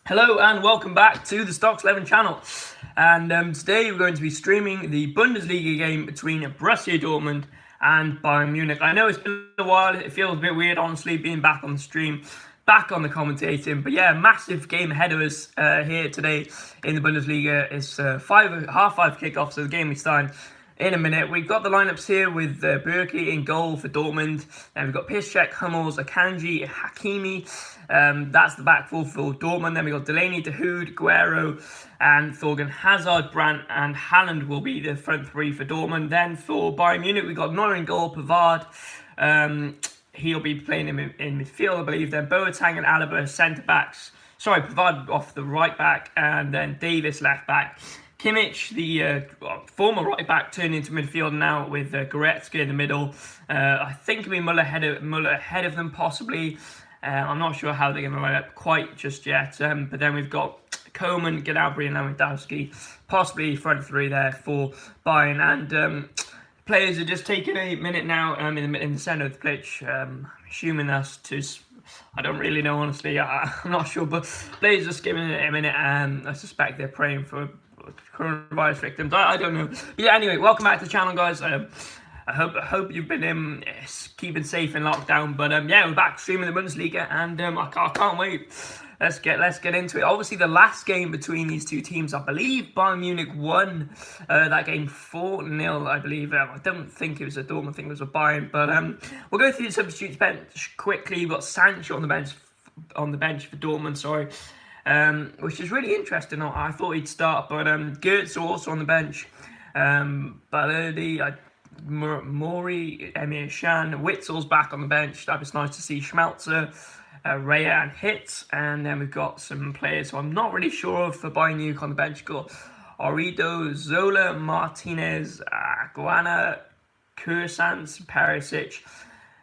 Hello and welcome back to the Stocks 11 channel. And today we're going to be streaming the Bundesliga game between Borussia Dortmund and Bayern Munich. I know it's been a while, it feels a bit weird honestly being back on the stream, back on the commentating. But yeah, massive game ahead of us here today in the Bundesliga. It's half five kickoff, so the game is starting in a minute. We've got the lineups here with Berkey in goal for Dortmund. Then we've got Piszczek, Hummels, Akanji, Hakimi. That's the back four for Dortmund. Then we've got Delaney, De Hood, Guerrero, and Thorgan Hazard, Brandt, and Haaland will be the front three for Dortmund. Then for Bayern Munich, we've got Neuer in goal, Pavard. He'll be playing in midfield, I believe. Then Boateng and Alaba centre-backs. Sorry, Pavard off the right back, and then Davis left back. Kimmich, the former right back, turned into midfield now with Goretzka in the middle. I think it'll be Muller ahead of them possibly. I'm not sure how they're going to line up quite just yet. But then we've got Koeman, Gnabry, and Lewandowski, possibly front three there for Bayern. And players are just taking a minute now in the centre of the pitch. Assuming that's to... I don't really know, honestly. I'm not sure, but players are just giving it a minute, and I suspect they're praying for coronavirus victims. I don't know. But yeah, anyway, welcome back to the channel, guys. I hope you've been keeping safe in lockdown. But yeah, we're back streaming the Bundesliga, and I can't wait. Let's get into it. Obviously, the last game between these two teams, I believe Bayern Munich won that game 4-0, I believe. I don't think it was a Dortmund, I think it was a Bayern. But we'll go through the substitutes bench quickly. We've got Sancho on the bench for Dortmund, sorry. Which is really interesting. I thought he'd start, but Gertz also on the bench. Baladi, Mori, Emir Can, Witzel's back on the bench. That was nice to see. Schmelzer, Raya and Hitz. And then we've got some players who I'm not really sure of for Bayern Munich on the bench. Got Orido, Zola, Martinez, Guana, Kursans, Perisic,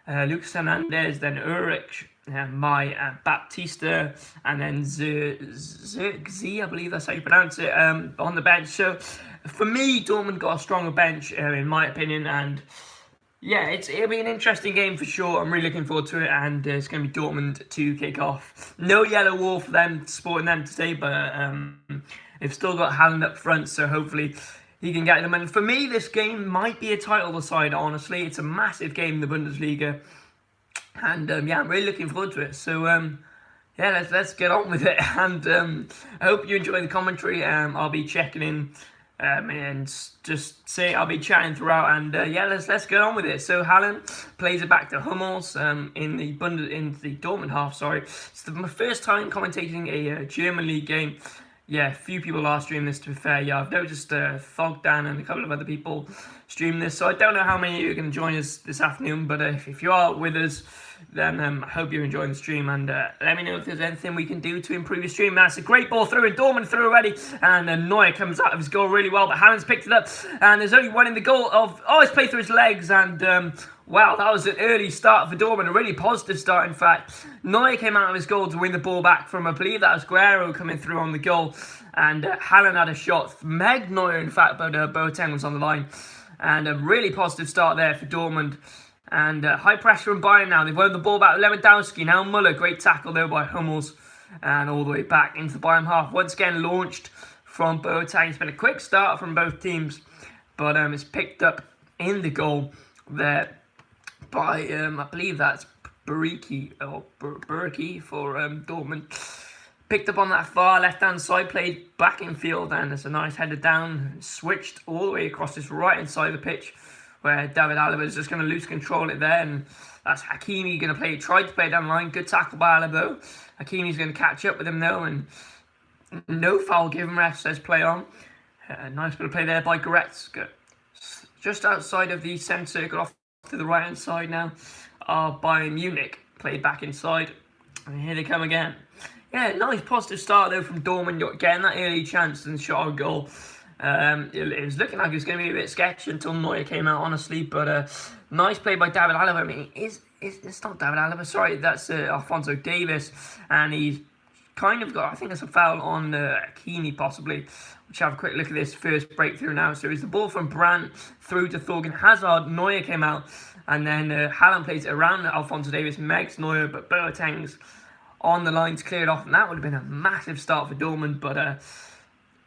Lucas Hernandez, then Ulrich, Baptista, and then Zirkzee, I believe that's how you pronounce it, on the bench. So for me, Dortmund got a stronger bench, in my opinion, and yeah, it'll be an interesting game for sure. I'm really looking forward to it, and it's going to be Dortmund to kick off. No yellow wall for them, supporting them today, but they've still got Haaland up front, so hopefully he can get them. And for me, this game might be a title decider, honestly. It's a massive game in the Bundesliga. And yeah, I'm really looking forward to it. So yeah, let's get on with it. And I hope you enjoy the commentary. I'll be checking in and just say I'll be chatting throughout. And yeah, let's get on with it. So Haaland plays it back to Hummels in the Dortmund half. Sorry, it's my first time commentating a German league game. Yeah, a few people are streaming this, to be fair. Yeah, I've noticed Thogdan and a couple of other people stream this. So I don't know how many of you are going to join us this afternoon. But if you are with us, then I hope you're enjoying the stream. And let me know if there's anything we can do to improve your stream. That's a great ball through, and Dortmund through already. And Neuer comes out of his goal really well. But Haaland's picked it up. And there's only one in the goal of... Oh, it's played through his legs. And... wow, that was an early start for Dortmund, a really positive start, in fact. Neuer came out of his goal to win the ball back from, I believe that was Guerrero coming through on the goal. And Haaland had a shot. Meg Neuer, in fact, but Boateng was on the line. And a really positive start there for Dortmund. And high pressure from Bayern now. They've won the ball back with Lewandowski. Now Muller, great tackle there by Hummels. And all the way back into the Bayern half. Once again, launched from Boateng. It's been a quick start from both teams. But it's picked up in the goal there by, I believe that's Berkey for Dortmund. Picked up on that far left-hand side, played back in field, and it's a nice header down, switched all the way across this right-hand side of the pitch, where David Alaba is just going to lose control of it there, and that's Hakimi going to tried to play down the line. Good tackle by Alaba, though. Hakimi's going to catch up with him, though, and no foul given. Ref says play on. Nice bit of play there by Goretzka. Just outside of the centre circle, off to the right hand side now are Bayern Munich, played back inside, and here they come again. Yeah, nice positive start though from Dortmund, getting that early chance and shot a goal. It was looking like it was going to be a bit sketchy until Neuer came out, honestly, but nice play by David Alaba. I mean, it's not David Alaba, sorry, that's Alphonso Davies, and he's kind of got, I think it's a foul on Hakimi possibly. Let's have a quick look at this first breakthrough now. So it's the ball from Brandt through to Thorgan Hazard. Neuer came out, and then Haaland plays it around Alphonso Davies, Megs Neuer, but Boateng's on the line to clear it off, and that would have been a massive start for Dortmund, but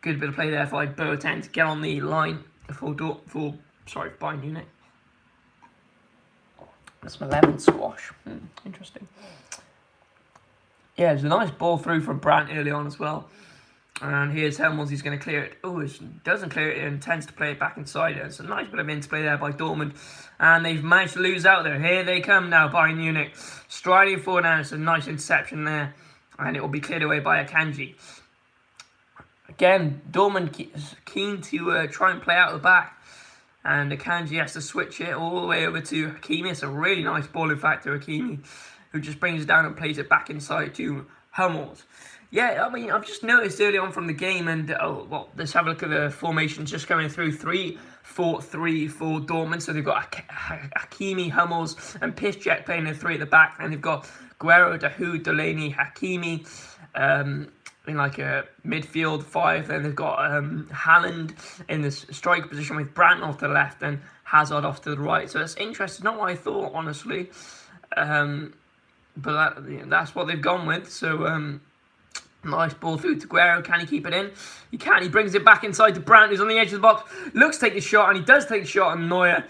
good bit of play there by Boateng to get on the line for Bayern Munich. That's my lemon squash. Interesting. Yeah, it was a nice ball through from Brandt early on as well. And here's Hummels, he's going to clear it. Oh, he doesn't clear it, intends to play it back inside. It's a nice bit of interplay there by Dortmund. And they've managed to lose out there. Here they come now, Bayern Munich. Striding forward now, it's a nice interception there. And it will be cleared away by Akanji. Again, Dortmund keen to try and play out the back. And Akanji has to switch it all the way over to Hakimi. It's a really nice ball, in fact, to Hakimi, who just brings it down and plays it back inside to Hummels. Yeah, I mean, I've just noticed early on from the game, and let's have a look at the formations just coming through. 3-4-3 for Dortmund. So they've got Hakimi, Hummels, and Piszczek playing the three at the back, and they've got Guerrero, Dahoud, Delaney, Hakimi in like a midfield five. Then they've got Haaland in the striker position with Brandt off to the left and Hazard off to the right. So it's interesting. Not what I thought, honestly, but that's what they've gone with. So. Nice ball through to Guerrero. Can he keep it in? He can. He brings it back inside to Brandt, who's on the edge of the box. Looks to take the shot, and he does take the shot, and Neuer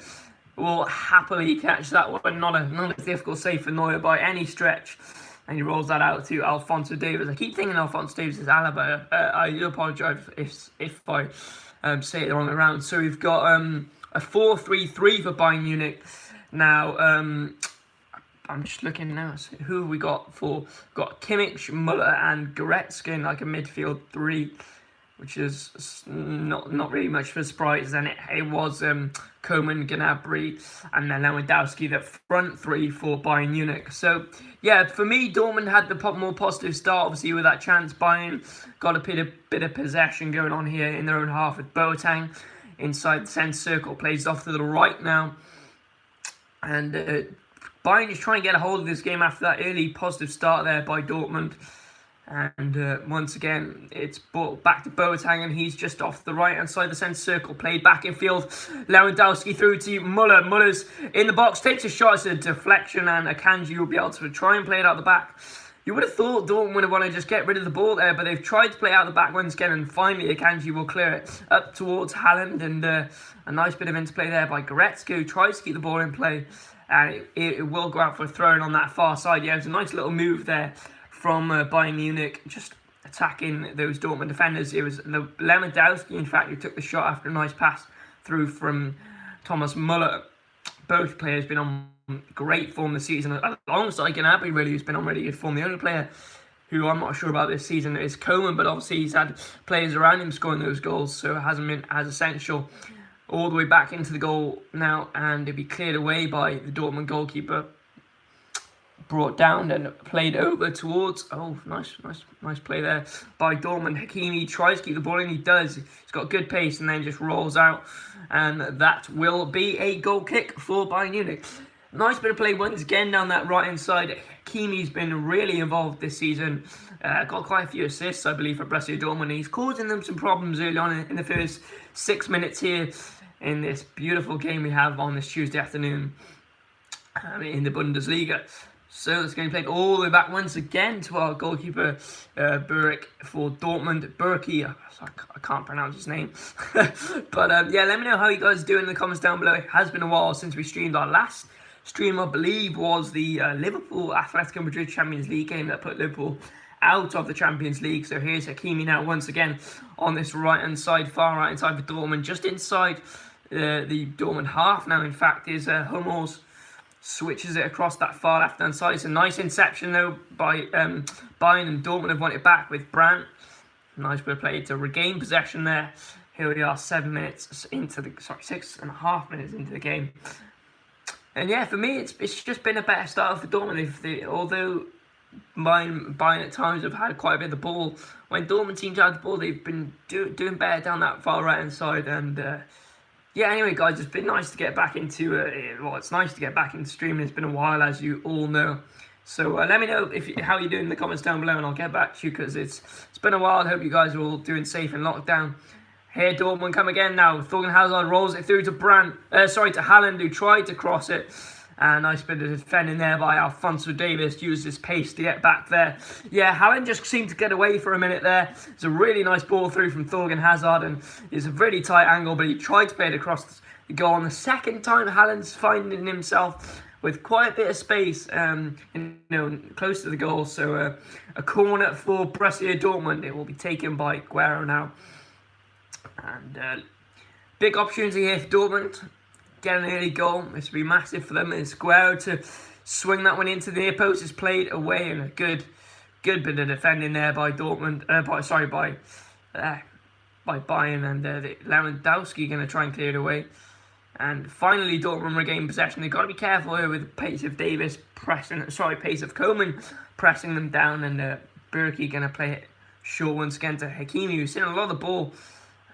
will happily catch that one. Not a difficult save for Neuer by any stretch. And he rolls that out to Alphonso Davies. I keep thinking Alphonso Davies is Alaba. I do apologise if I say it the wrong way around. So we've got a 4-3-3 for Bayern Munich. Now, I'm just looking now. So who have we got for? We've got Kimmich, Muller, and Goretzka in like a midfield three, which is not really much of a surprise. And it was Coman, Gnabry, and then Lewandowski, the front three for Bayern Munich. So yeah, for me, Dortmund had the more positive start, obviously with that chance. Bayern got a bit of possession going on here in their own half with Boateng inside the centre circle, plays off to the right now, and. Bayern is trying to get a hold of this game after that early positive start there by Dortmund. And once again, it's brought back to Boateng, and he's just off the right-hand side of the centre circle. Played back in field. Lewandowski through to Muller. Muller's in the box, takes a shot. It's a deflection, and Akanji will be able to try and play it out the back. You would have thought Dortmund would have wanted to just get rid of the ball there, but they've tried to play out the back once again, and finally Akanji will clear it up towards Haaland. And a nice bit of interplay there by Goretzka, who tries to keep the ball in play. And it will go out for a throw-in on that far side. Yeah, it was a nice little move there from Bayern Munich, just attacking those Dortmund defenders. It was Lewandowski, in fact, who took the shot after a nice pass through from Thomas Muller. Both players been on great form this season, alongside Gnabry, really, who's been on really good form. The only player who I'm not sure about this season is Coman, but obviously he's had players around him scoring those goals, so it hasn't been as essential. All the way back into the goal now, and it'll be cleared away by the Dortmund goalkeeper. Brought down and played over towards. Oh, nice play there by Dortmund. Hakimi tries to keep the ball in. He does. He's got good pace, and then just rolls out, and that will be a goal kick for Bayern Munich. Nice bit of play once again down that right hand side. Hakimi's been really involved this season. Got quite a few assists, I believe, for Borussia Dortmund. He's causing them some problems early on in the first 6 minutes here in this beautiful game we have on this Tuesday afternoon in the Bundesliga. So it's going to be played all the way back once again to our goalkeeper, Burek, for Dortmund. Burki, I can't pronounce his name. But yeah, let me know how you guys are doing in the comments down below. It has been a while since we streamed. Our last stream, I believe, was the Liverpool Atletico Madrid Champions League game that put Liverpool out of the Champions League. So here's Hakimi now once again on this right-hand side, far right-hand side for Dortmund. Just inside the Dortmund half now, in fact, is Hummels. Switches it across that far left-hand side. It's a nice interception, though, by Bayern, and Dortmund have won it back with Brandt. Nice bit of play to regain possession there. Here we are, 7 minutes into the... Sorry, 6.5 minutes into the game. And yeah, for me, it's just been a better start for Dortmund. Although Bayern at times have had quite a bit of the ball, when Dortmund seem to have the ball, they've been doing better down that far right-hand side. And... yeah, anyway, guys, it's been nice to get back into, it's nice to get back into streaming. It's been a while, as you all know. So let me know how you're doing in the comments down below, and I'll get back to you, because it's been a while. I hope you guys are all doing safe in lockdown. Here, Dortmund come again now. Thorgan Hazard rolls it through to to Haaland, who tried to cross it. Nice bit of defending there by Alphonso Davies. Used his pace to get back there. Yeah, Haaland just seemed to get away for a minute there. It's a really nice ball through from Thorgan Hazard, and it's a really tight angle, but he tried to play it across the goal. And the second time, Haaland's finding himself with quite a bit of space, close to the goal. So a corner for Borussia Dortmund. It will be taken by Guerrero now. And big opportunity here for Dortmund. Get an early goal. This will be massive for them. It's Guerrero to swing that one into the near post. It's played away, and a good bit of defending there by Dortmund. By Bayern, and Lewandowski going to try and clear it away. And finally, Dortmund regain possession. They've got to be careful here with the pace of pace of Coman pressing them down, and Berkey going to play it short once again to Hakimi, who's seen a lot of the ball.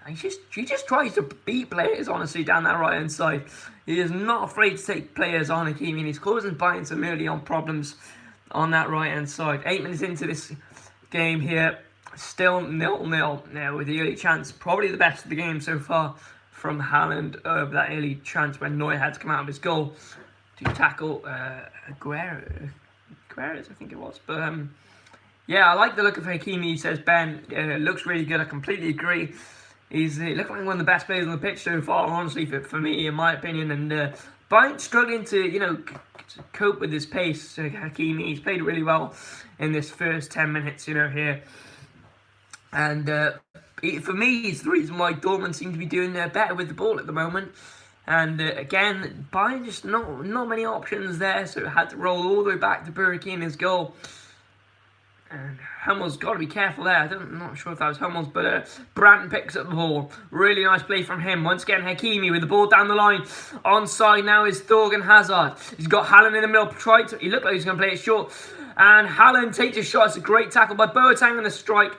He just tries to beat players, honestly, down that right-hand side. He is not afraid to take players on Hakimi, and he's causing Bayern some early on problems on that right-hand side. 8 minutes into this game here, still 0-0 now with the early chance. Probably the best of the game so far from Haaland, of that early chance when Neuer had to come out of his goal to tackle Guerrero, I think it was. But yeah, I like the look of Hakimi, says Ben. Looks really good. I completely agree. He looked like one of the best players on the pitch so far, honestly, for me, in my opinion. And Bayern struggling to, cope with his pace. Hakimi, he's played really well in this first 10 minutes, here. And for me, he's the reason why Dortmund seem to be doing better with the ball at the moment. And again, Bayern just not many options there, so it had to roll all the way back to Berkey in his goal. And Hummels got to be careful there. I'm not sure if that was Hummels, but Brandt picks up the ball. Really nice play from him. Once again, Hakimi with the ball down the line. Onside now is Thorgan Hazard. He's got Haaland in the middle. He looked like he was going to play it short. And Haaland takes a shot. It's a great tackle by Boateng on the strike.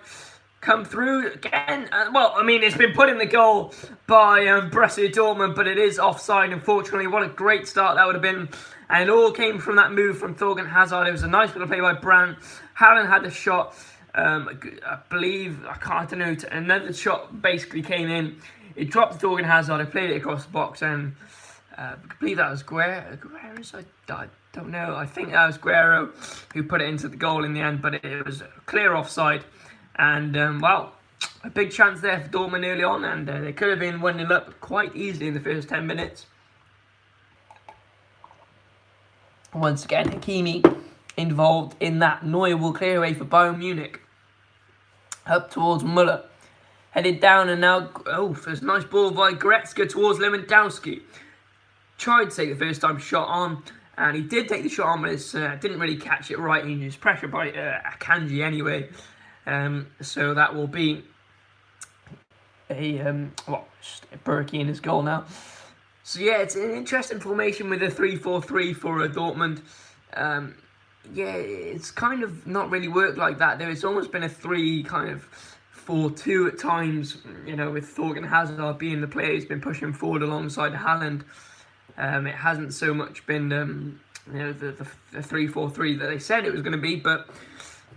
Come through again. It's been put in the goal by Borussia Dortmund, but it is offside, unfortunately. What a great start that would have been. And it all came from that move from Thorgan Hazard. It was a nice little play by Brandt. Haaland had the shot. I believe, another shot basically came in. It dropped to Thorgan Hazard. I played it across the box, and I believe that was Guerrero. I don't know. I think that was Guerrero who put it into the goal in the end, but it was clear offside. And, a big chance there for Dortmund early on, and they could have been 1-0 up quite easily in the first 10 minutes. Once again, Hakimi involved in that. Neuer will clear away for Bayern Munich. Up towards Müller. Headed down, and now, there's a nice ball by Goretzka towards Lewandowski. Tried to take the first time shot on, and he did take the shot on, but didn't really catch it right. He was pressured by Akanji anyway. So that will be Berkey in his goal now. So yeah, it's an interesting formation with a 3-4-3 for Dortmund. It's kind of not really worked like that. It's almost been a 3-4-2 at times, with Thorgan Hazard being the player who's been pushing forward alongside Haaland. It hasn't so much been the 3-4-3 that they said it was going to be, but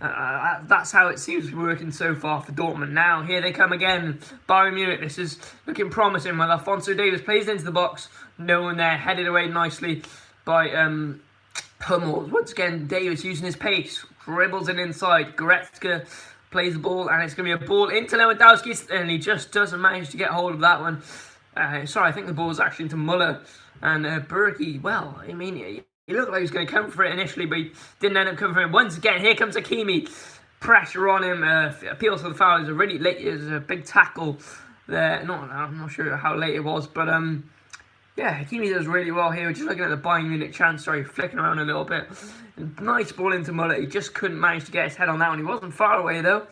that's how it seems to be working so far for Dortmund. Now, here they come again. Bayern Munich, this is looking promising. Well, Alphonso Davies plays into the box. No one there, headed away nicely by Hummels. Once again, Davies using his pace, dribbles it inside. Goretzka plays the ball, and it's going to be a ball into Lewandowski, and he just doesn't manage to get hold of that one. I think the ball was actually into Müller. And Berkey, he looked like he was going to come for it initially, but he didn't end up coming for it. Once again, here comes Hakimi. Pressure on him. Appeals for the foul. It was a big tackle there. I'm not sure how late it was, but Hakimi does really well here. We're just looking at the Bayern Munich chance. Sorry, flicking around a little bit. Nice ball into Müller. He just couldn't manage to get his head on that one. He wasn't far away though.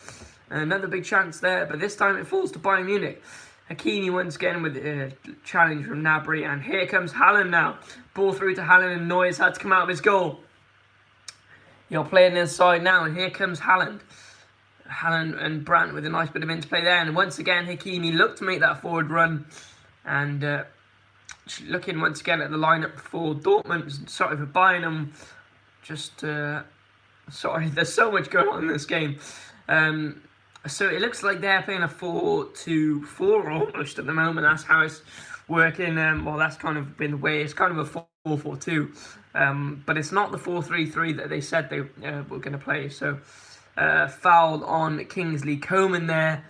Another big chance there, but this time it falls to Bayern Munich. Hakimi once again with a challenge from Gnabry, and here comes Haaland now. Ball through to Haaland, and Neuer's had to come out of his goal. You're playing inside now, and here comes Haaland. Haaland and Brandt with a nice bit of interplay there, and once again Hakimi looked to make that forward run, and looking once again at the lineup for Dortmund. Sorry for Bayern, there's so much going on in this game. So it looks like they're playing a 4-2-4 almost at the moment. That's how it's working. Well, that's kind of been the way. It's kind of a 4-4-2, but it's not the 4-3-3 that they said they were going to play. So foul on Kingsley Coman there.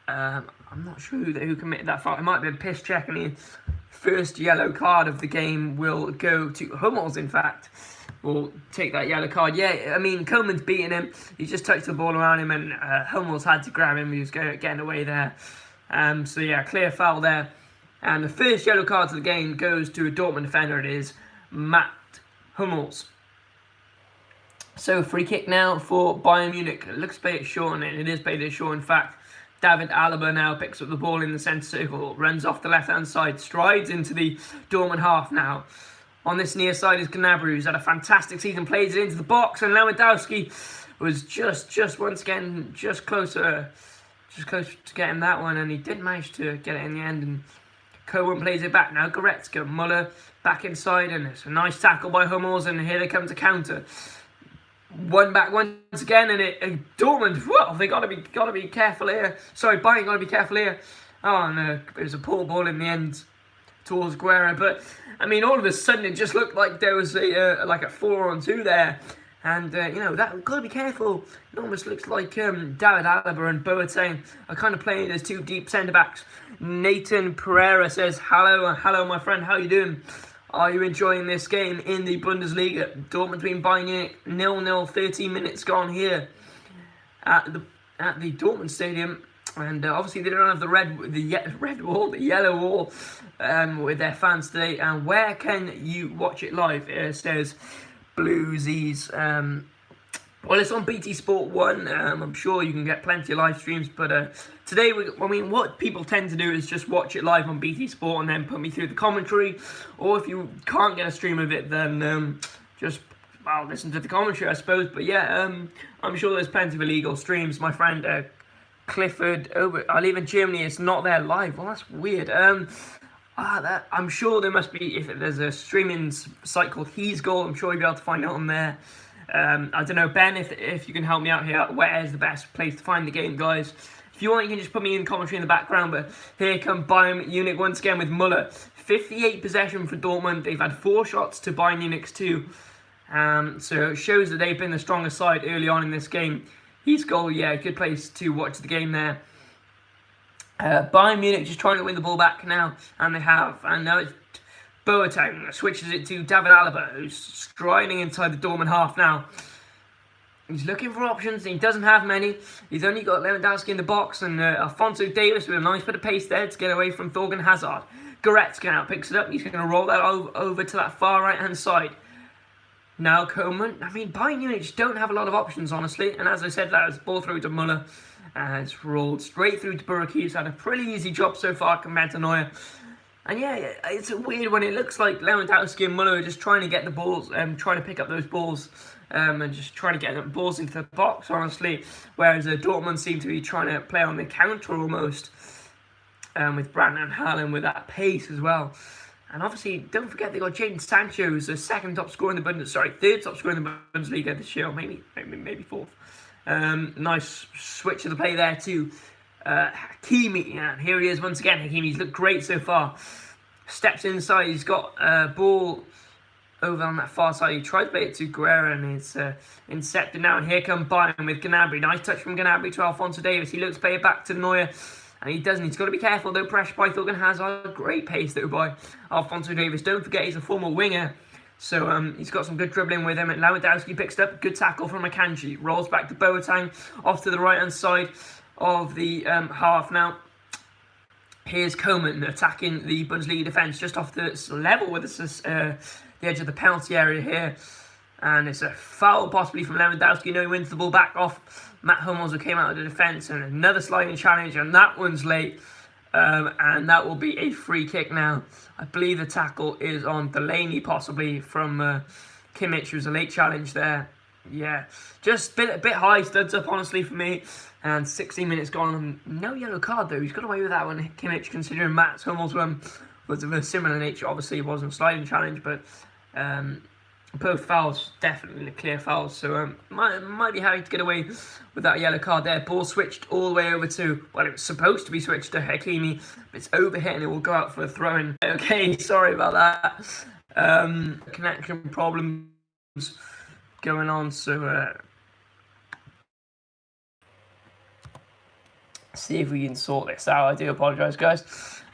I'm not sure who committed that foul. It might be a piss check, and the first yellow card of the game will go to Hummels, in fact. Will take that yellow card. Yeah, I mean, Coman's beating him. He just touched the ball around him, and Hummels had to grab him. He was getting away there. So yeah, clear foul there. And the first yellow card to the game goes to a Dortmund defender. It is Matt Hummels. So free kick now for Bayern Munich. It looks played short, and it is played short. In fact, David Alaba now picks up the ball in the centre circle, runs off the left-hand side, strides into the Dortmund half now. On this near side is Gnabry, who's had a fantastic season, plays it into the box, and Lewandowski was just once again close to getting that one, and he did manage to get it in the end. And Cohen plays it back now. Goretzka, Muller back inside, and it's a nice tackle by Hummels, and here they come to counter. One back once again, and Dortmund, well, they gotta be careful here. Sorry, Bayern gotta be careful here. Oh no, it was a poor ball in the end towards Guerra, but I mean, all of a sudden it just looked like there was a 4-on-2 there, and you know, that gotta be careful. It almost looks like David Alaba and Boateng are kind of playing as two deep centre backs. Nathan Pereira says, hello my friend, how you doing? Are you enjoying this game in the Bundesliga? Dortmund being Bayern Munich 0-0, 13 minutes gone here at the Dortmund stadium, and obviously they don't have the yellow wall with their fans today. And where can you watch it live? It says Bluesies. Well, it's on BT Sport 1. I'm sure you can get plenty of live streams, but today, what people tend to do is just watch it live on BT Sport and then put me through the commentary. Or if you can't get a stream of it, then just listen to the commentary, I suppose. But yeah, I'm sure there's plenty of illegal streams. My friend Clifford, I live in Germany. It's not there live. Well, that's weird. I'm sure there must be, if there's a streaming site called He's Goal, I'm sure you'll be able to find it on there. I don't know, Ben, if you can help me out here, where is the best place to find the game, guys? If you want, you can just put me in commentary in the background, but here come Bayern Munich once again with Muller. 58 possession for Dortmund. They've had 4 shots to Bayern Munich's 2. So it shows that they've been the stronger side early on in this game. He's goal, yeah, good place to watch the game there. Bayern Munich just trying to win the ball back now, and they have. And now it's Boateng switches it to David Alaba, who's striding inside the Dortmund half now. He's looking for options, and he doesn't have many. He's only got Lewandowski in the box, and Alphonso Davies with a nice bit of pace there to get away from Thorgan Hazard. Goretzka now picks it up. He's going to roll that over to that far right-hand side. Now Coman. I mean, Bayern Munich just don't have a lot of options, honestly. And as I said, that was ball through to Muller. It's rolled straight through to Burki. He's had a pretty easy job so far compared to Neuer. And yeah, it's weird when it looks like Lewandowski and Muller are just trying to get the balls, trying to pick up those balls, and just trying to get the balls into the box, honestly. Whereas Dortmund seem to be trying to play on the counter almost, with Brandon Haaland with that pace as well. And obviously, don't forget they got Jadon Sancho, who's the third top scorer in the Bundesliga this year, or maybe fourth. Nice switch of the play there too. Hakimi, and here he is once again. Hakimi's looked great so far. Steps inside, he's got ball over on that far side. He tried to play it to Guerra, and it's intercepted now. And here come Bayern with Gnabry. Nice touch from Gnabry to Alphonso Davies. He looks to play it back to Neuer, and he doesn't. He's got to be careful though. Pressure by Thorgan Hazard. Great pace though by Alphonso Davies. Don't forget he's a former winger, so he's got some good dribbling with him. And Lewandowski picks it up. Good tackle from Akanji. Rolls back to Boateng off to the right hand side of the half now. Here's Coman attacking the Bundesliga defence just off the level with the edge of the penalty area here. And it's a foul possibly from Lewandowski. No, he wins the ball back off Matt Hummels, who came out of the defence. And another sliding challenge, and that one's late. And that will be a free kick now. I believe the tackle is on Delaney possibly from Kimmich, who's a late challenge there. Yeah, just a bit high, studs up honestly for me. And 16 minutes gone. No yellow card though. He's got away with that one, Kimmich, considering Matt Hummels' one was of a similar nature. Obviously, it wasn't a sliding challenge, but Both fouls, definitely clear fouls. So might be happy to get away with that yellow card there. Ball switched all the way over to, well, it was supposed to be switched to Hakimi, but it's overhit and it will go out for a throw-in. Okay, sorry about that. Connection problems going on, so see if we can sort this out. I do apologise, guys.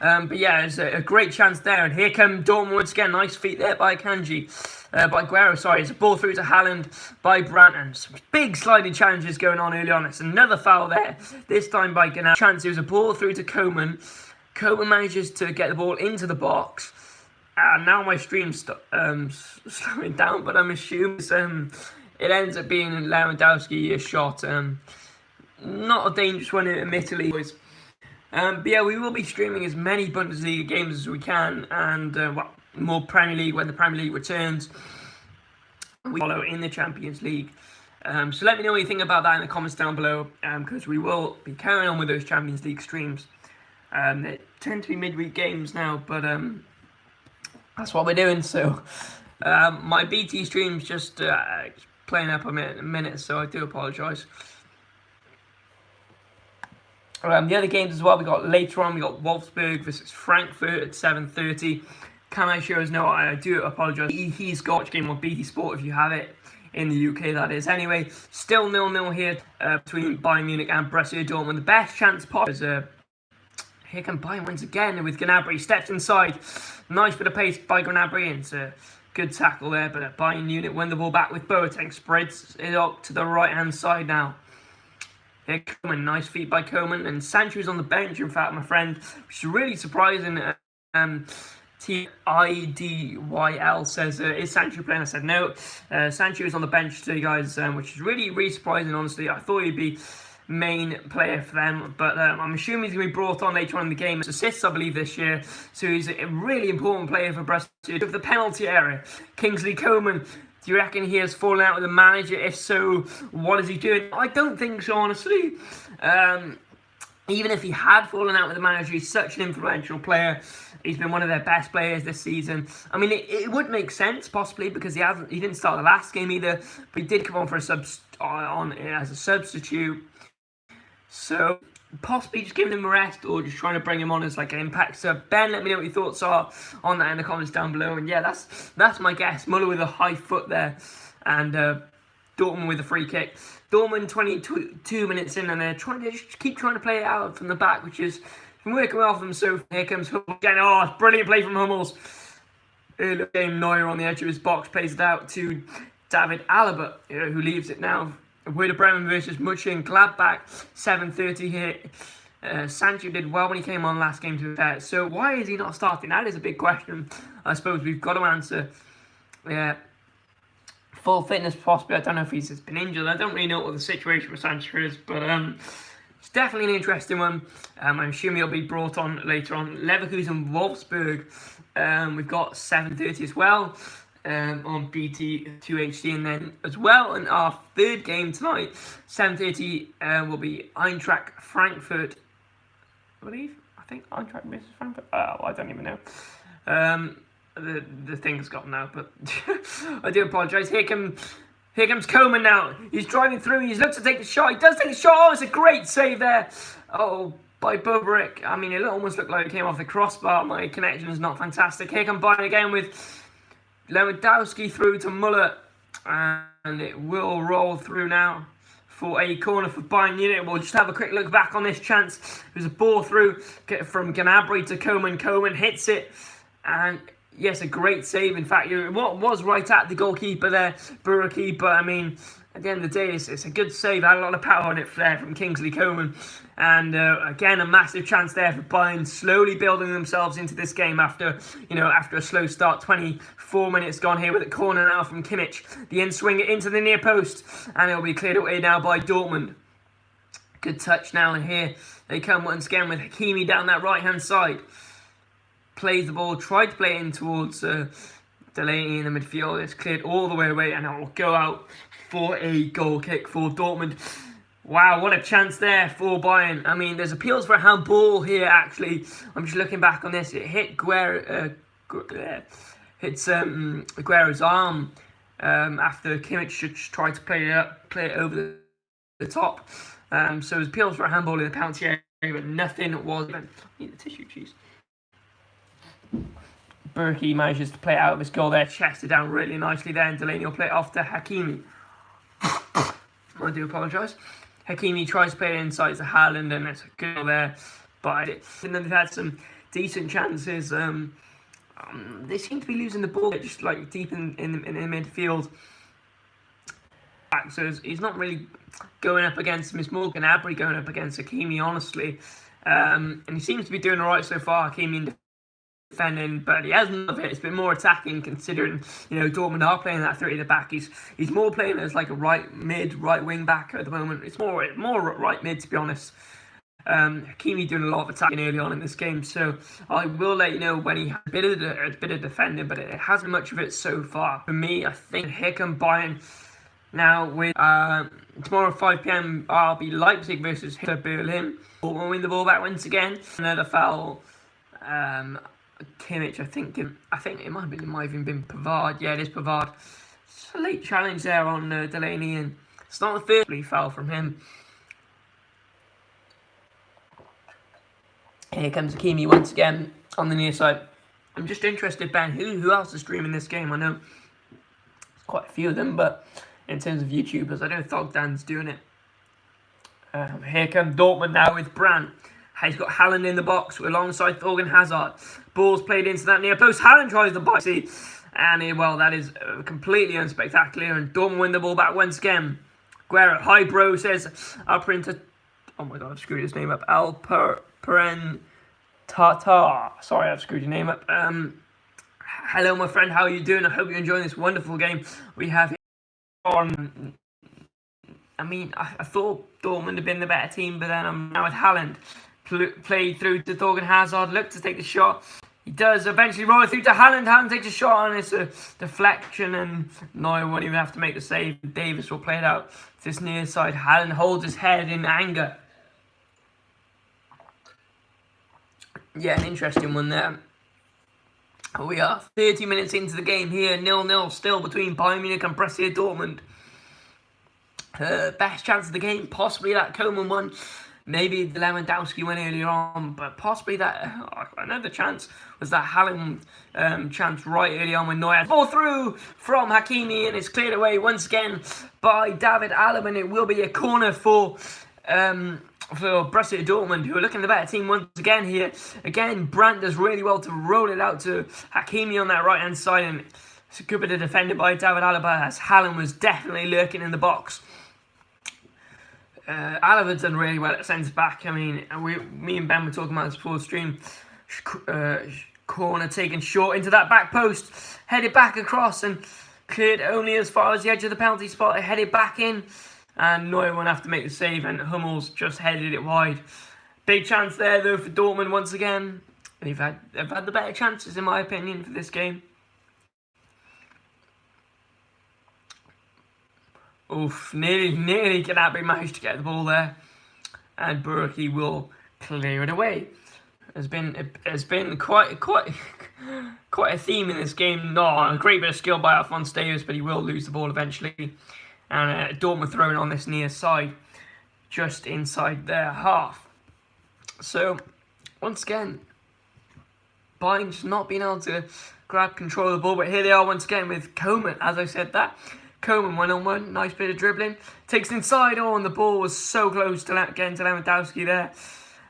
But yeah, there's a great chance there. And here come Dortmund once again. Nice feet there by Kanji. By Guerrero, sorry. It's a ball through to Haaland by Brandt. And some big sliding challenges going on early on. It's another foul there. This time by Gnabry. Chance, it was a ball through to Coman. Coman manages to get the ball into the box. Now my stream's slowing down, but I'm assuming it ends up being Lewandowski shot. Not a dangerous one, admittedly, boys. But yeah, we will be streaming as many Bundesliga games as we can, and more Premier League when the Premier League returns. We follow in the Champions League. So let me know what you think about that in the comments down below, because we will be carrying on with those Champions League streams. They tend to be midweek games now, but that's what we're doing. So my BT stream's just playing up a minute, so I do apologise. The other games as well, we got later on, we got Wolfsburg versus Frankfurt at 7:30. Can I show us? No, I do apologise. He's got game on BT Sport if you have it in the UK, that is. Anyway, still 0-0 here between Bayern Munich and Borussia Dortmund. The best chance possible. Here come Bayern once again with Gnabry. Steps inside. Nice bit of pace by Gnabry. And it's a good tackle there, but Bayern Munich win the ball back with Boateng. Spreads it up to the right-hand side now. Here, Coman, nice feet by Coman, and Sancho's on the bench, in fact, my friend, which is really surprising. TIDYL says, is Sancho playing? I said no. Sancho is on the today, guys, which is really, really surprising, honestly. I thought he'd be main player for them, but I'm assuming he's going to be brought on later on in the game. Assists, I believe, this year, so he's a really important player for Borussia. Of the penalty area, Kingsley Coman. Do you reckon he has fallen out with the manager? If so, what is he doing? I don't think so, honestly. Even if he had fallen out with the manager, he's such an influential player. He's been one of their best players this season. I mean, it would make sense, possibly, because he didn't start the last game either, but he did come on for as a substitute. So, possibly just giving him a rest or just trying to bring him on as like an impact sub. Ben, let me know what your thoughts are on that in the comments down below. And yeah, that's my guess. Muller with a high foot there, and Dortmund with a free kick. Dortmund 22 minutes in, and they're trying to just keep trying to play it out from the back, which is been working well for them. So here comes Hummels again. Oh, brilliant play from Hummels. Early game, Neuer on the edge of his box plays it out to David Alaba, who leaves it now. Werder Bremen versus Mönchengladbach, 7:30 here. Sancho did well when he came on last game to prepare. So why is he not starting? That is a big question. I suppose we've got to answer. Yeah, full fitness possibly. I don't know if he's just been injured. I don't really know what the situation with Sancho is, but it's definitely an interesting one. I'm assuming he'll be brought on later on. Leverkusen Wolfsburg. We've got 7:30 as well. On BT 2HD, and then as well in our third game tonight, 7:30 will be Eintracht Frankfurt, I think Eintracht versus Frankfurt. I don't even know. The thing's gone now, but I do apologise. Here comes Coman now. He's driving through. He's looks to take the shot. He does take the shot. Oh, it's a great save there. Oh, by Bobrik. I mean, it almost looked like it came off the crossbar. My connection is not fantastic. Here comes Bayern again with Lewandowski through to Muller, and it will roll through now for a corner for Bayern Munich. We'll just have a quick look back on this chance. There's a ball through from Gnabry to Coman. Coman hits it, and yes, a great save. In fact, what was right at the goalkeeper there, Buraki, but I mean, at the end of the day, it's a good save. Had a lot of power on it there from Kingsley Coman. And again, a massive chance there for Bayern, slowly building themselves into this game after a slow start. 24 minutes gone here with a corner now from Kimmich. The in swinger into the near post, and it'll be cleared away now by Dortmund. Good touch now, and here they come once again with Hakimi down that right-hand side. Plays the ball, tried to play it in towards Delaney in the midfield. It's cleared all the way away, and it will go out for a goal kick for Dortmund. Wow, what a chance there for Bayern. I mean, there's appeals for a handball here, actually. I'm just looking back on this. It hit Aguero's arm. after Kimmich just tried to play it over the top. So it was appeals for a handball in the penalty area, but nothing was. I need the tissue, jeez. Berkey manages to play it out of his goal there, chested down really nicely there, and Delaney will play it off to Hakimi. I do apologise. Hakimi tries to play it inside to Haaland, and it's a goal there. But and then they've had some decent chances. They seem to be losing the ball just like deep in the midfield. So he's not really going up against Miss Morgan Abry, going up against Hakimi, honestly. And he seems to be doing alright so far, Hakimi, in defending, but he hasn't of it. It's been more attacking, considering Dortmund are playing that 3 at the back. He's more playing as like a right wing back at the moment. It's more right mid, to be honest. Hakimi doing a lot of attacking early on in this game, so I will let you know when he has a bit of defending, but it hasn't been much of it so far. For me, I think here come Bayern now with tomorrow 5 PM RB Leipzig versus Hertha Berlin. We'll win the ball back once again. Another foul. Kimmich, I think it might have even been Pavard. Yeah, it is Pavard. It's a late challenge there on Delaney, and it's not the first foul from him. Here comes Hakimi once again on the near side. I'm just interested, Ben, who else is streaming this game? I know there's quite a few of them, but in terms of YouTubers, I know Thogdan's doing it. Here comes Dortmund now with Brandt. He's got Haaland in the box alongside Thorgan Hazard. Ball's played into that near post. Haaland tries the bite, and that is completely unspectacular. And Dortmund win the ball back once again. Guerra, hi bro, says up into. Oh my god, I've screwed his name up. Alperen Tata. Sorry, I've screwed your name up. Hello, my friend. How are you doing? I hope you're enjoying this wonderful game we have here on. I thought Dortmund had been the better team, but then I'm now with Haaland. Played through to Thorgan Hazard. Looked to take the shot. He does eventually roll it through to Haaland. Haaland takes a shot, and it's a deflection, and Neuer won't even have to make the save. Davis will play it out to this near side. Haaland holds his head in anger. Yeah, an interesting one there. We are 30 minutes into the game here, 0-0 still between Bayern Munich and Borussia Dortmund. Best chance of the game, possibly that Koeman one. Maybe the Lewandowski one earlier on, but possibly that. Another chance was that Haaland chance right early on when Neuer ball through from Hakimi, and it's cleared away once again by David Alaba, and it will be a corner for Borussia Dortmund, who are looking the better team once again here. Again, Brandt does really well to roll it out to Hakimi on that right hand side, and it's a good bit of defending by David Alaba, as Haaland was definitely lurking in the box. Alaba's done really well at centre back. Me and Ben were talking about this before the stream. Corner taken short into that back post, headed back across and cleared only as far as the edge of the penalty spot. It headed back in, and Neuer won't have to make the save, and Hummels just headed it wide. Big chance there though for Dortmund once again. They've had the better chances in my opinion for this game. Oof, nearly Gnabry managed to get the ball there, and Berkey will clear it away. Has been quite a theme in this game. A great bit of skill by Alphonse Davies, but he will lose the ball eventually. And Dortmund throwing on this near side, just inside their half. So once again, Bayern just not being able to grab control of the ball, but here they are once again with Koeman. As I said that. Koeman 1-on-1, nice bit of dribbling. Takes it inside, and the ball was so close to getting to Lewandowski there.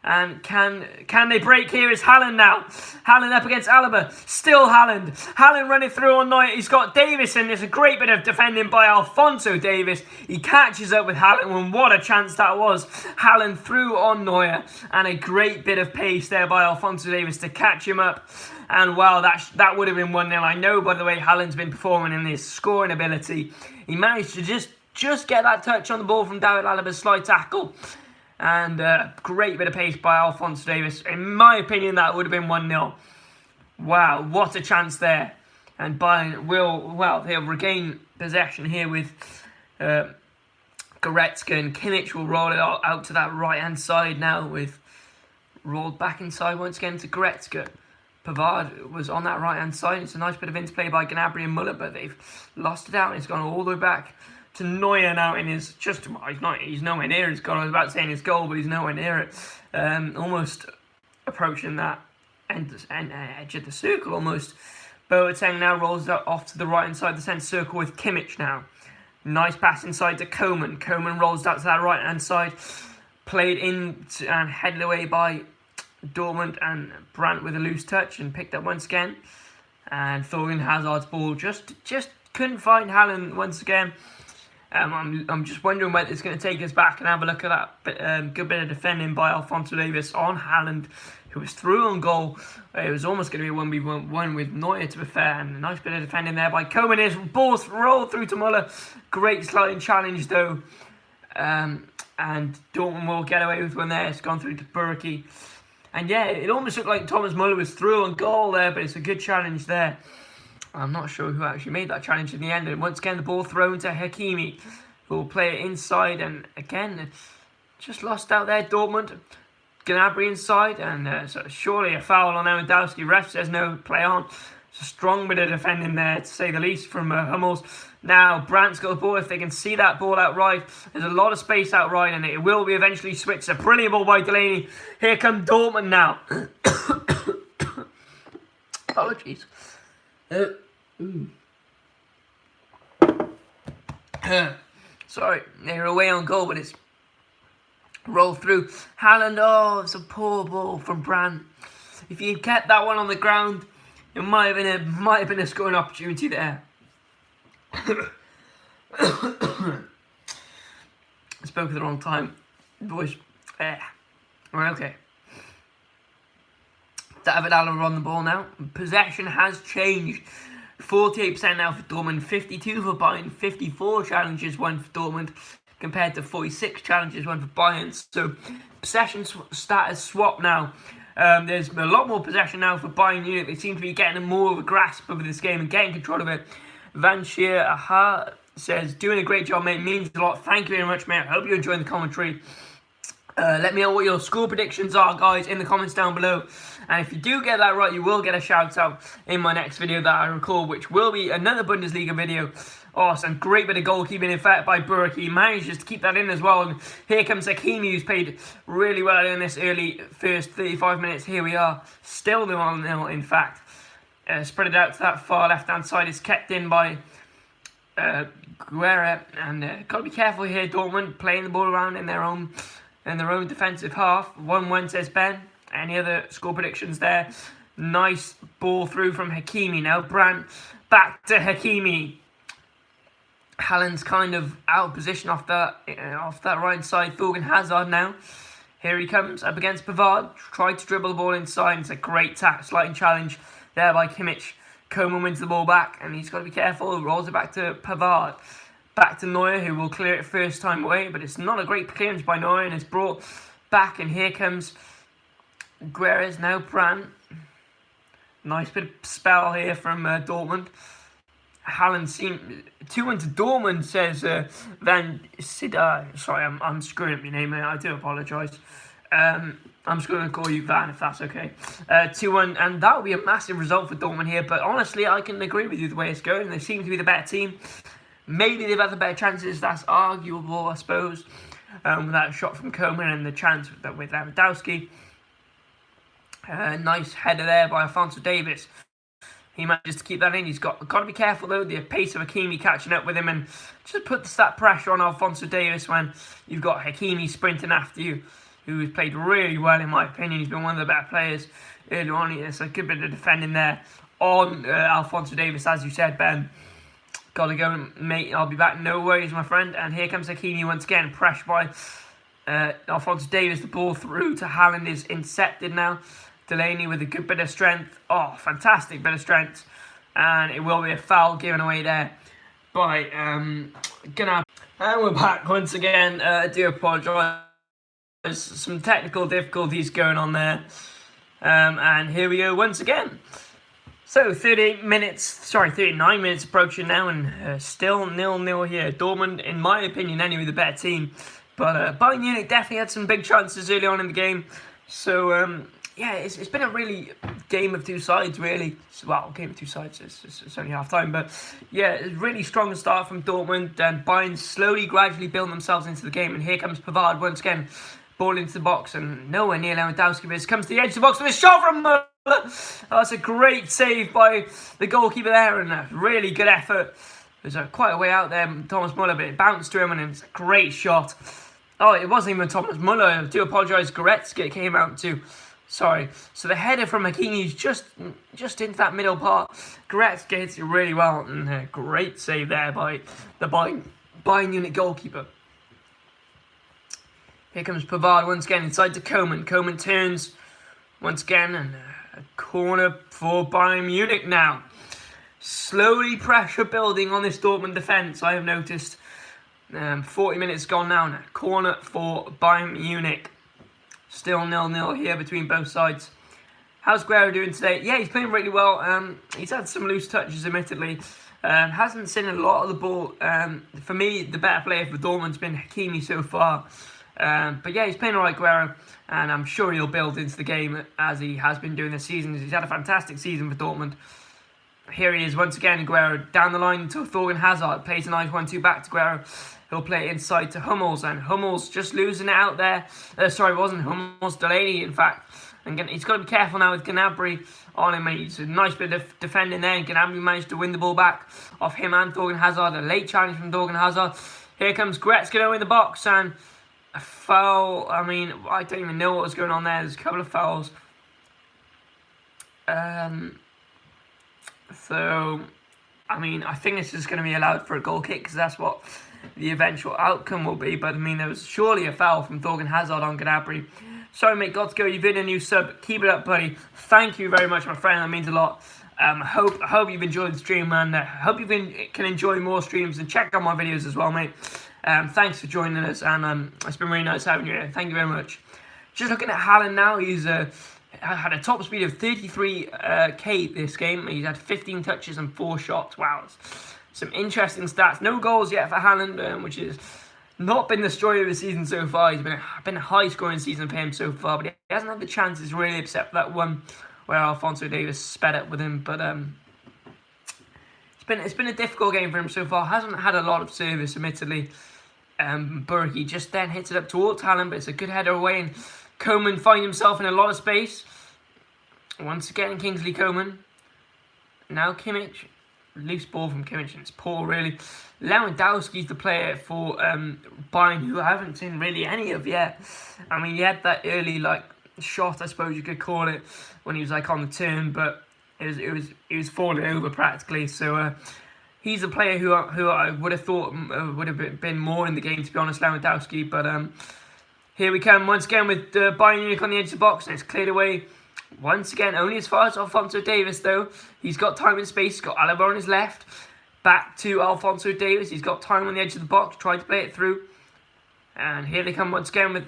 And can they break here? Is Haaland now. Haaland up against Alaba. Still Haaland. Haaland running through on Neuer. He's got Davis, and there's a great bit of defending by Alphonso Davies. He catches up with Haaland, and what a chance that was. Haaland through on Neuer, and a great bit of pace there by Alphonso Davies to catch him up. And wow, that would have been 1-0. I know, by the way, Haaland's been performing in his scoring ability. He managed to just get that touch on the ball from David Alaba's slide tackle. And great bit of pace by Alphonso Davies. In my opinion, that would have been 1-0. Wow, what a chance there. And Bayern they'll regain possession here with Goretzka, and Kimmich will roll it out to that right-hand side now, with rolled back inside once again to Goretzka. Pavard was on that right-hand side. It's a nice bit of interplay by Gnabry and Muller, but they've lost it out. It's gone all the way back to Neuer now in his he's nowhere near his goal. I was about to say in his goal, but he's nowhere near it. Almost approaching that edge of the circle almost. Boateng now rolls that off to the right-hand side of the centre circle with Kimmich now. Nice pass inside to Coman. Coman rolls out to that right-hand side. Played in and headed away by Dortmund, and Brandt with a loose touch and picked up once again. And Thorgan Hazard's ball just couldn't find Haaland once again. I'm just wondering whether it's going to take us back and have a look at that good bit of defending by Alphonso Davies on Haaland, who was through on goal. It was almost going to be a 1v1 with Neuer, to be fair, and a nice bit of defending there by Coman. His ball rolled through to Muller. Great sliding challenge though, and Dortmund will get away with one there. It's gone through to Burki. And yeah, it almost looked like Thomas Muller was through on goal there, but it's a good challenge there. I'm not sure who actually made that challenge in the end. And once again, the ball thrown to Hakimi, who will play it inside. And again, just lost out there, Dortmund. Gnabry inside, and so surely a foul on Lewandowski. Ref says no, play on. It's a strong bit of defending there, to say the least, from Hummels. Now, Brandt's got the ball. If they can see that ball outright, there's a lot of space outright, and it will be eventually switched. A brilliant ball by Delaney. Here come Dortmund now. Apologies. Sorry, they're away on goal, but it's rolled through. Haaland, oh, it's a poor ball from Brandt. If he had kept that one on the ground, it might have been a scoring opportunity there. Spoke at the wrong time, boys. Right, okay. David Alaba on the ball now. Possession has changed. 48% now for Dortmund, 52 for Bayern, 54 challenges won for Dortmund, compared to 46 challenges won for Bayern. So possession status swap now. There's a lot more possession now for Bayern Munich. They seem to be getting more of a grasp over this game and getting control of it. Van Sheer Aha says, doing a great job, mate. Means a lot. Thank you very much, mate. I hope you're enjoying the commentary. Let me know what your score predictions are, guys, in the comments down below. And if you do get that right, you will get a shout out in my next video that I record, which will be another Bundesliga video. Oh, some great bit of goalkeeping, in fact, by Burki. He manages to keep that in as well. And here comes Hakimi, who's played really well in this early first 35 minutes. Here we are, still 0-0, in fact. Spread it out to that far left-hand side. It's kept in by Guerra. And got to be careful here, Dortmund, playing the ball around in their own defensive half. 1-1, says Ben. Any other score predictions there? Nice ball through from Hakimi now. Brandt back to Hakimi. Haaland's kind of out of position off that right side. Thorgan Hazard now. Here he comes up against Pavard. Tried to dribble the ball inside. It's a great sliding challenge there by Kimmich. Coman wins the ball back, and he's got to be careful. Rolls it back to Pavard. Back to Neuer, who will clear it first time away, but it's not a great clearance by Neuer, and it's brought back, and here comes Guerres now. Brandt. Nice bit of spell here from Dortmund. Haaland seemed 2-1 to Dortmund, says Van Sidar. Sorry, I'm screwing up your name, mate. I do apologise. I'm just going to call you Van, if that's okay. 2-1, and that would be a massive result for Dortmund here. But honestly, I can agree with you the way it's going. They seem to be the better team. Maybe they've had the better chances. That's arguable, I suppose. With that shot from Coman and the chance with Lewandowski. Nice header there by Alphonso Davies. He manages to keep that in. He's got to be careful though. The pace of Hakimi catching up with him, and just puts that pressure on Alphonso Davies when you've got Hakimi sprinting after you, who has played really well in my opinion. He's been one of the better players early on. There's a good bit of defending there on Alphonso Davies, as you said, Ben. Got to go, mate. I'll be back. No worries, my friend. And here comes Hakimi once again. Pressure by Alphonso Davies. The ball through to Haaland is intercepted now. Delaney with a good bit of strength. Oh, fantastic bit of strength. And it will be a foul given away there by Gnabry. And we're back once again. I do apologise. There's some technical difficulties going on there. And here we go once again. So 39 minutes approaching now, and still 0-0 here. Dortmund, in my opinion anyway, the better team. But Bayern Munich definitely had some big chances early on in the game. So yeah, it's been a really game of two sides, really. Well, game of two sides, it's only half time, but yeah, it's really strong start from Dortmund, and Bayern slowly, gradually building themselves into the game, and here comes Pavard once again, ball into the box, and nowhere near Lewandowski, but comes to the edge of the box with a shot from Muller. That's a great save by the goalkeeper there, and a really good effort. There's quite a way out there, Thomas Muller, but it bounced to him, and it's a great shot. Oh, it wasn't even Thomas Muller. I do apologise. Goretzka came out too. Sorry. So the header from Hakimi's just into that middle part. Goretzka hits it really well, and a great save there by the Bayern Munich goalkeeper. Here comes Pavard once again inside to Koeman. Koeman turns once again, and a corner for Bayern Munich now. Slowly pressure building on this Dortmund defence, I have noticed. 40 minutes gone now. Corner for Bayern Munich. Still 0-0 here between both sides. How's Guerrero doing today? Yeah, he's playing really well. He's had some loose touches, admittedly. Hasn't seen a lot of the ball. For me, the better player for Dortmund's been Hakimi so far. But yeah, he's playing alright, Guerrero. And I'm sure he'll build into the game as he has been doing this season. He's had a fantastic season for Dortmund. Here he is once again, Guerrero down the line to Thorgan Hazard. Plays a nice 1-2 back to Guerrero. He'll play it inside to Hummels, and Hummels just losing it out there. Sorry, it wasn't Hummels, Delaney, in fact. And he's got to be careful now with Gnabry on him. He's a nice bit of defending there, and Gnabry managed to win the ball back off him and Thorgan Hazard. A late challenge from Thorgan Hazard. Here comes Goretzka in the box, and a foul. I mean, I don't even know what was going on there. There's a couple of fouls. So, I mean, I think this is going to be allowed for a goal kick, because that's what the eventual outcome will be. But I mean, there was surely a foul from Thorgan Hazard on Gnabry. Sorry, mate, got to go. You've been a new sub. Keep it up, buddy. Thank you very much, my friend. That means a lot. I hope you've enjoyed the stream, and I hope you can enjoy more streams, and check out my videos as well, mate. Thanks for joining us, and it's been really nice having you here. Thank you very much. Just looking at Haaland now, he's had a top speed of 33k this game. He's had 15 touches and 4 shots. Wow. Some interesting stats. No goals yet for Haaland, which has not been the story of the season so far. It's been a high-scoring season for him so far, but he hasn't had the chances really, except for that one where Alphonso Davies sped up with him. But it's been a difficult game for him so far. Hasn't had a lot of service, admittedly. Burki just then hits it up towards Haaland, but it's a good header away, and Koeman finds himself in a lot of space. Once again, Kingsley Coman. Now Kimmich. Loose ball from Kimmich, and it's poor, really. Lewandowski's the player for Bayern, who I haven't seen really any of yet. I mean, he had that early shot, I suppose you could call it, when he was on the turn, but it was falling over practically. So he's a player who I would have thought would have been more in the game, to be honest, Lewandowski. But here we come once again with Bayern Munich on the edge of the box, and it's cleared away. Once again, only as far as Alphonso Davies, though. He's got time and space. He's got Alaba on his left. Back to Alphonso Davies. He's got time on the edge of the box. Tried to play it through. And here they come once again with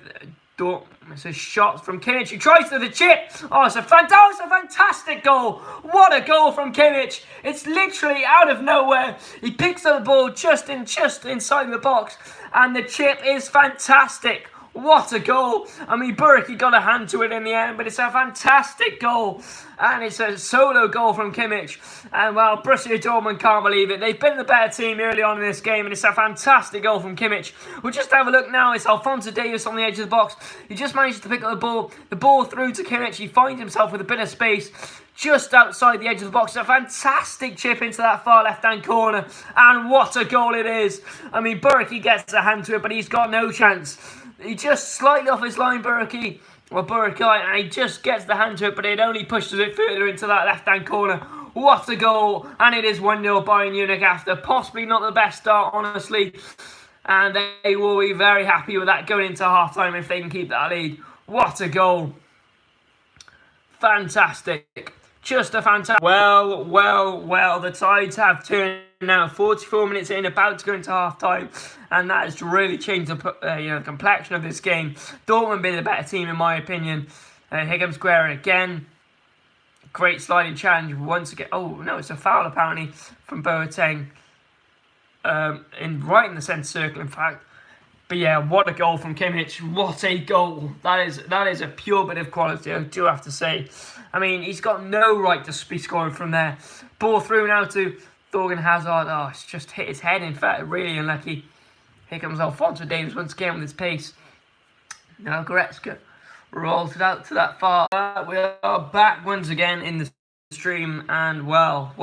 it's a shot from Kimmich. He tries to the chip. Oh, it's a fantastic goal. What a goal from Kimmich. It's literally out of nowhere. He picks up the ball just inside the box. And the chip is fantastic. What a goal. I mean, Burki got a hand to it in the end, but it's a fantastic goal. And it's a solo goal from Kimmich. And, well, Borussia Dortmund can't believe it. They've been the better team early on in this game, and it's a fantastic goal from Kimmich. We'll just have a look now. It's Alphonso Davies on the edge of the box. He just managed to pick up the ball through to Kimmich. He finds himself with a bit of space just outside the edge of the box. It's a fantastic chip into that far left-hand corner. And what a goal it is. I mean, Burki gets a hand to it, but he's got no chance. He just slightly off his line, Burki, and he just gets the hand to it, but it only pushes it further into that left-hand corner. What a goal. And it is 1-0 Bayern Munich after possibly not the best start, honestly. And they will be very happy with that going into half-time if they can keep that lead. What a goal. Fantastic. Just a fantastic... Well, the tides have turned now. 44 minutes in, about to go into half-time. And that has really changed the complexion of this game. Dortmund being the better team, in my opinion. Here comes Guerrero again. Great sliding challenge once again. Oh, no, it's a foul, apparently, from Boateng. Right in the centre circle, in fact. But yeah, what a goal from Kimmich. What a goal. That is a pure bit of quality, I do have to say. I mean, he's got no right to be scoring from there. Ball through now to Thorgan Hazard. Oh, it's just hit his head. In fact, really unlucky. Here comes Alphonso Davies once again with his pace. Now Goretzka rolls it out to that far. We are back once again in the stream. And well.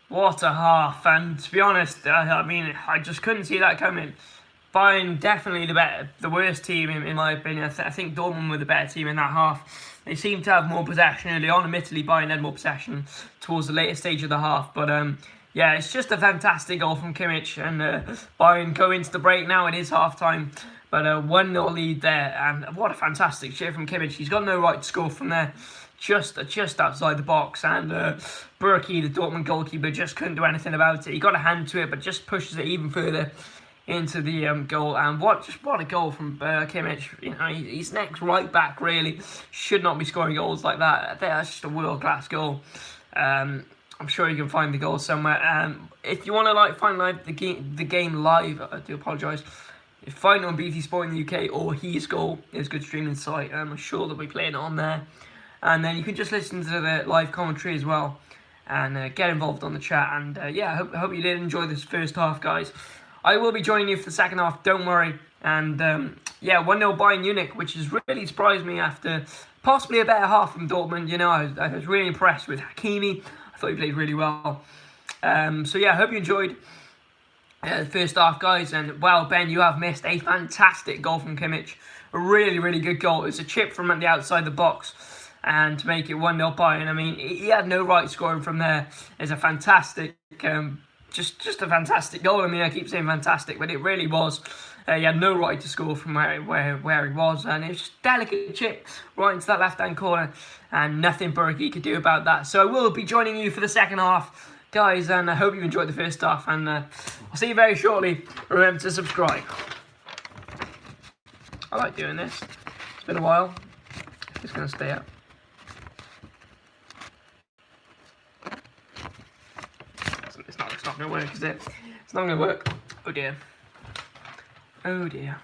What a half, and to be honest, I mean, I just couldn't see that coming. Bayern definitely the worst team in my opinion. I think Dortmund were the better team in that half. They seemed to have more possession early on. Admittedly, Bayern had more possession towards the later stage of the half, but yeah, it's just a fantastic goal from Kimmich, and Bayern go into the break now. It is half time, but 1-0 lead there, and what a fantastic shit from Kimmich. He's got no right to score from there. Just outside the box, and Burki, the Dortmund goalkeeper, just couldn't do anything about it. He got a hand to it, but just pushes it even further into the goal. And what a goal from Kimmich. You know, he's next right back, really. Should not be scoring goals like that. That's just a world-class goal. I'm sure you can find the goal somewhere. If you want to find the game live, I do apologise. Find it on BT Sport in the UK or His Goal is a good streaming site. I'm sure they'll be playing it on there. And then you can just listen to the live commentary as well, and get involved on the chat. And yeah, I hope you did enjoy this first half, guys. I will be joining you for the second half, don't worry. And yeah, 1-0 Bayern Munich, which has really surprised me after possibly a better half from Dortmund. You know, I was really impressed with Hakimi. I thought he played really well. So yeah, I hope you enjoyed the first half, guys. And well, Ben, you have missed a fantastic goal from Kimmich. A really good goal. It was a chip from the outside the box, and to make it 1-0 Bayern. I mean, he had no right scoring from there. It's a fantastic, just a fantastic goal. I mean, I keep saying fantastic, but it really was. He had no right to score from where he was, and it was just a delicate chip right into that left-hand corner, and nothing Burki could do about that. So I will be joining you for the second half, guys, and I hope you enjoyed the first half, and I'll see you very shortly. Remember to subscribe. I like doing this. It's been a while. It's going to stay up. It's not going to work, is it? It's not going to work. Oh dear. Oh dear.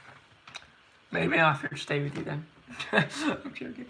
Maybe I'll have to stay with you then. I'm joking.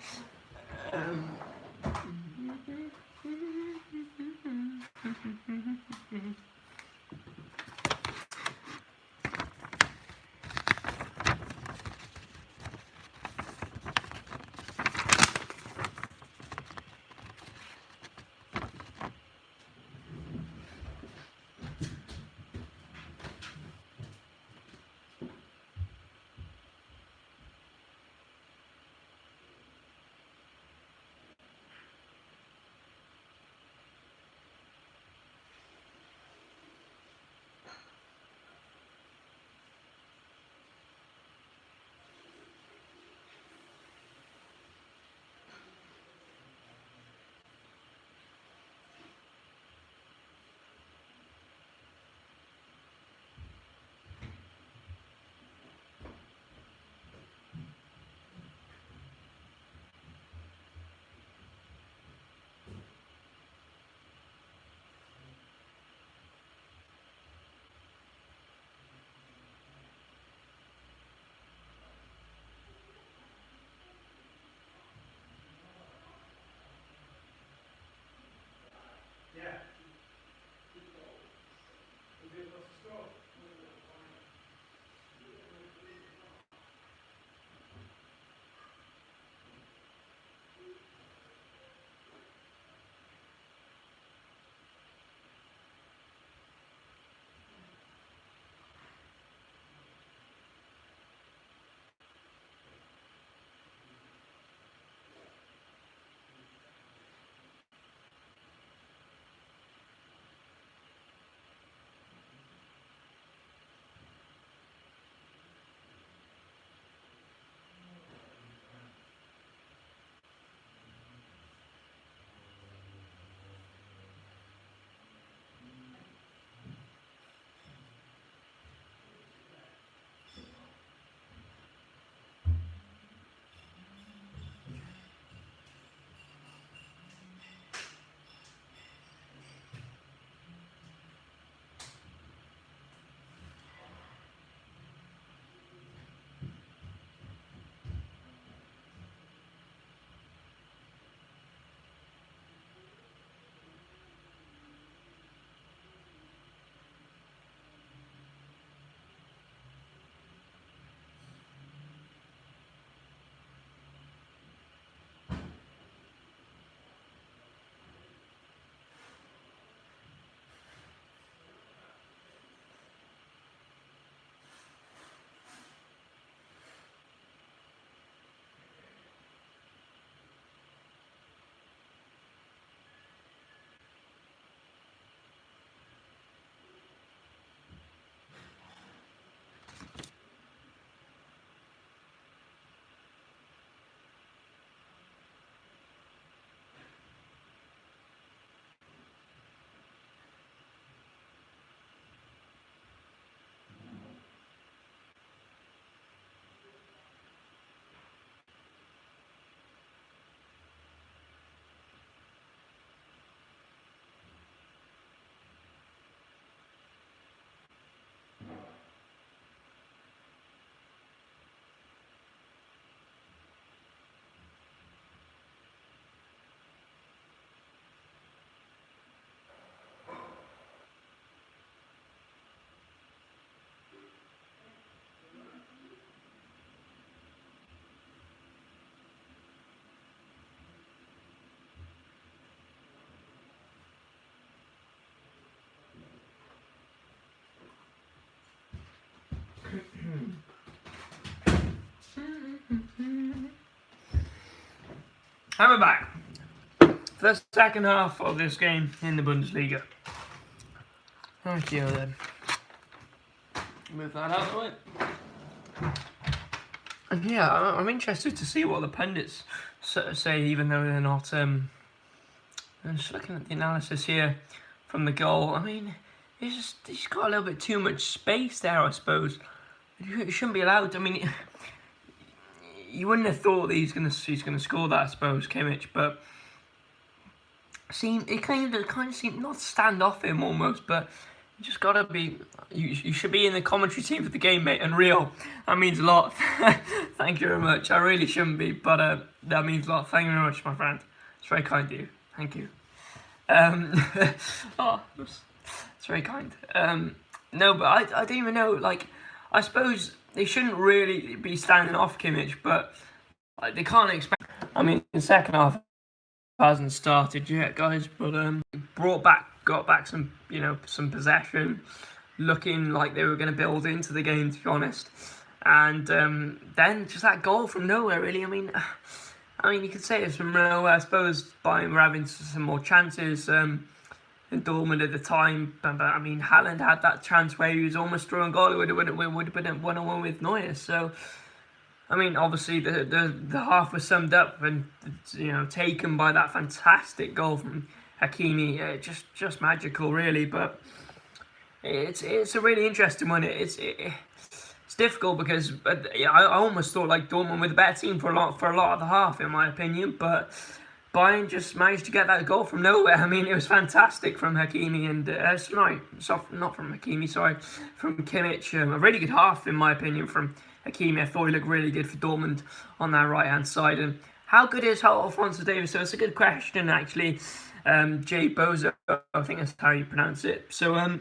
And we're back for the second half of this game in the Bundesliga. Okay, then. Move that out of the way. And yeah, I'm interested to see what the pundits say, even though they're not. I'm just looking at the analysis here from the goal. I mean, he's got a little bit too much space there, I suppose. You shouldn't be allowed. I mean, you wouldn't have thought that he's gonna score that, I suppose, Kimmich, but it kind of seemed not to stand off him almost, but you just gotta be. You should be in the commentary team for the game, mate. Unreal. That means a lot. Thank you very much. I really shouldn't be, but that means a lot. Thank you very much, my friend. It's very kind of you. Thank you. Oh, it's very kind. No, but I don't even know. Like, I suppose they shouldn't really be standing off Kimmich, but they can't expect. I mean, the second half hasn't started yet, guys. But got back some, some possession, looking like they were going to build into the game, to be honest. And then just that goal from nowhere, really. I mean, you could say it's from nowhere. I suppose Bayern were having some more chances in Dortmund at the time. But I mean, Haaland had that chance where he was almost through a goal. It would have been 1-1 with Neuer. So, I mean, obviously the half was summed up and taken by that fantastic goal from Hakimi. Just magical, really. But it's a really interesting one. It's difficult because I almost thought like Dortmund were the better team for a lot of the half, in my opinion. But Bayern just managed to get that goal from nowhere. I mean, it was fantastic from Hakimi and not from Hakimi, sorry, from Kimmich. A really good half, in my opinion, from Hakimi. I thought he looked really good for Dortmund on that right hand side. And how good is Alphonso Davies? So it's a good question, actually. Jay Bozo, I think that's how you pronounce it. So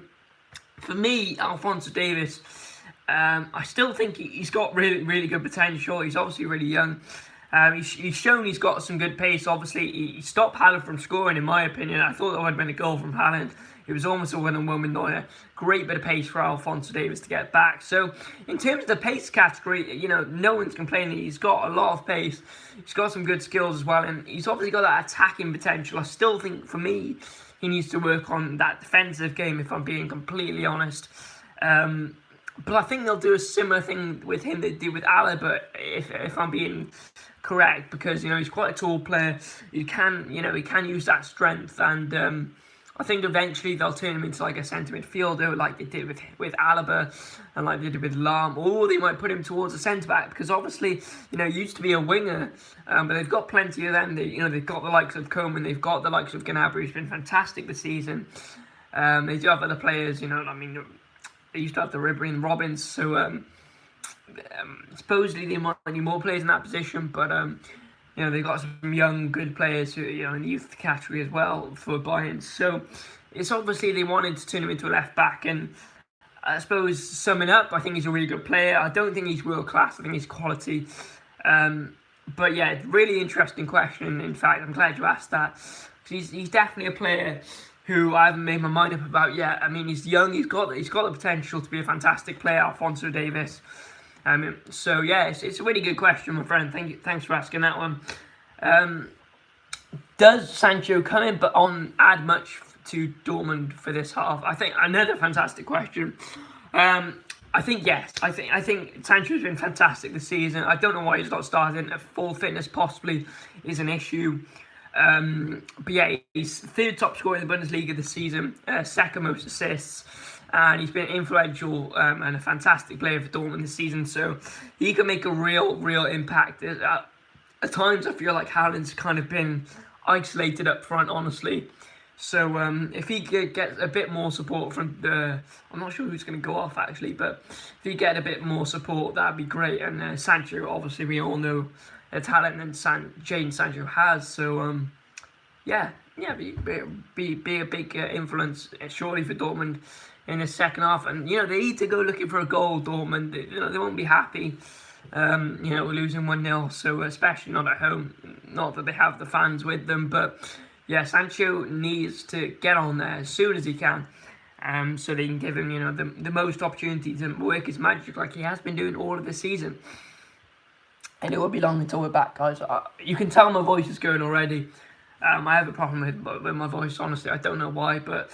for me, Alphonso Davies, I still think he's got really, really good potential. He's obviously really young. He's shown he's got some good pace. Obviously, he stopped Haaland from scoring, in my opinion. I thought that would have been a goal from Haaland. It was almost a 1-on-1 with Neuer. Great bit of pace for Alphonso Davies to get back. So, in terms of the pace category, no one's complaining. He's got a lot of pace. He's got some good skills as well. And he's obviously got that attacking potential. I still think, for me, he needs to work on that defensive game, if I'm being completely honest. But I think they'll do a similar thing with him they did with Alaba, if I'm being correct, because he's quite a tall player. He can use that strength, and I think eventually they'll turn him into like a centre midfielder, like they did with Alaba, and like they did with Lahm, or they might put him towards a centre back, because obviously he used to be a winger, but they've got plenty of them. They've got the likes of Coman, they've got the likes of Gnabry, who's been fantastic this season. They do have other players, they used to have the Ribery and Robbins, so supposedly they might need more players in that position, but they've got some young, good players who in the youth category as well for Bayern. So it's obviously they wanted to turn him into a left back, and I suppose summing up, I think he's a really good player. I don't think he's world class. I think he's quality. But yeah, really interesting question. In fact, I'm glad you asked that. He's definitely a player who I haven't made my mind up about yet. I mean, he's young. He's got the potential to be a fantastic player, Alphonso Davies. So yeah, it's a really good question, my friend. Thanks for asking that one. Does Sancho come in but add much to Dortmund for this half? I think another fantastic question. I think yes. I think Sancho's been fantastic this season. I don't know why he's not starting. Full fitness possibly is an issue. But yeah, he's third top scorer in the Bundesliga this season, second most assists, and he's been influential and a fantastic player for Dortmund this season. So he can make a real impact. At times, I feel like Haaland's kind of been isolated up front, honestly. So if he could get a bit more support from I'm not sure who's going to go off actually, but if he get a bit more support, that'd be great. And Sancho, obviously, we all know the talent that Jadon Sancho has. So be a big influence surely for Dortmund in the second half. And they need to go looking for a goal. Dortmund, they won't be happy. We're losing 1-0, so especially not at home. Not that they have the fans with them, but yeah, Sancho needs to get on there as soon as he can, so they can give him the most opportunity to work his magic like he has been doing all of the season. And it won't be long until we're back, guys. You can tell my voice is going already. I have a problem with my voice, honestly. I don't know why, but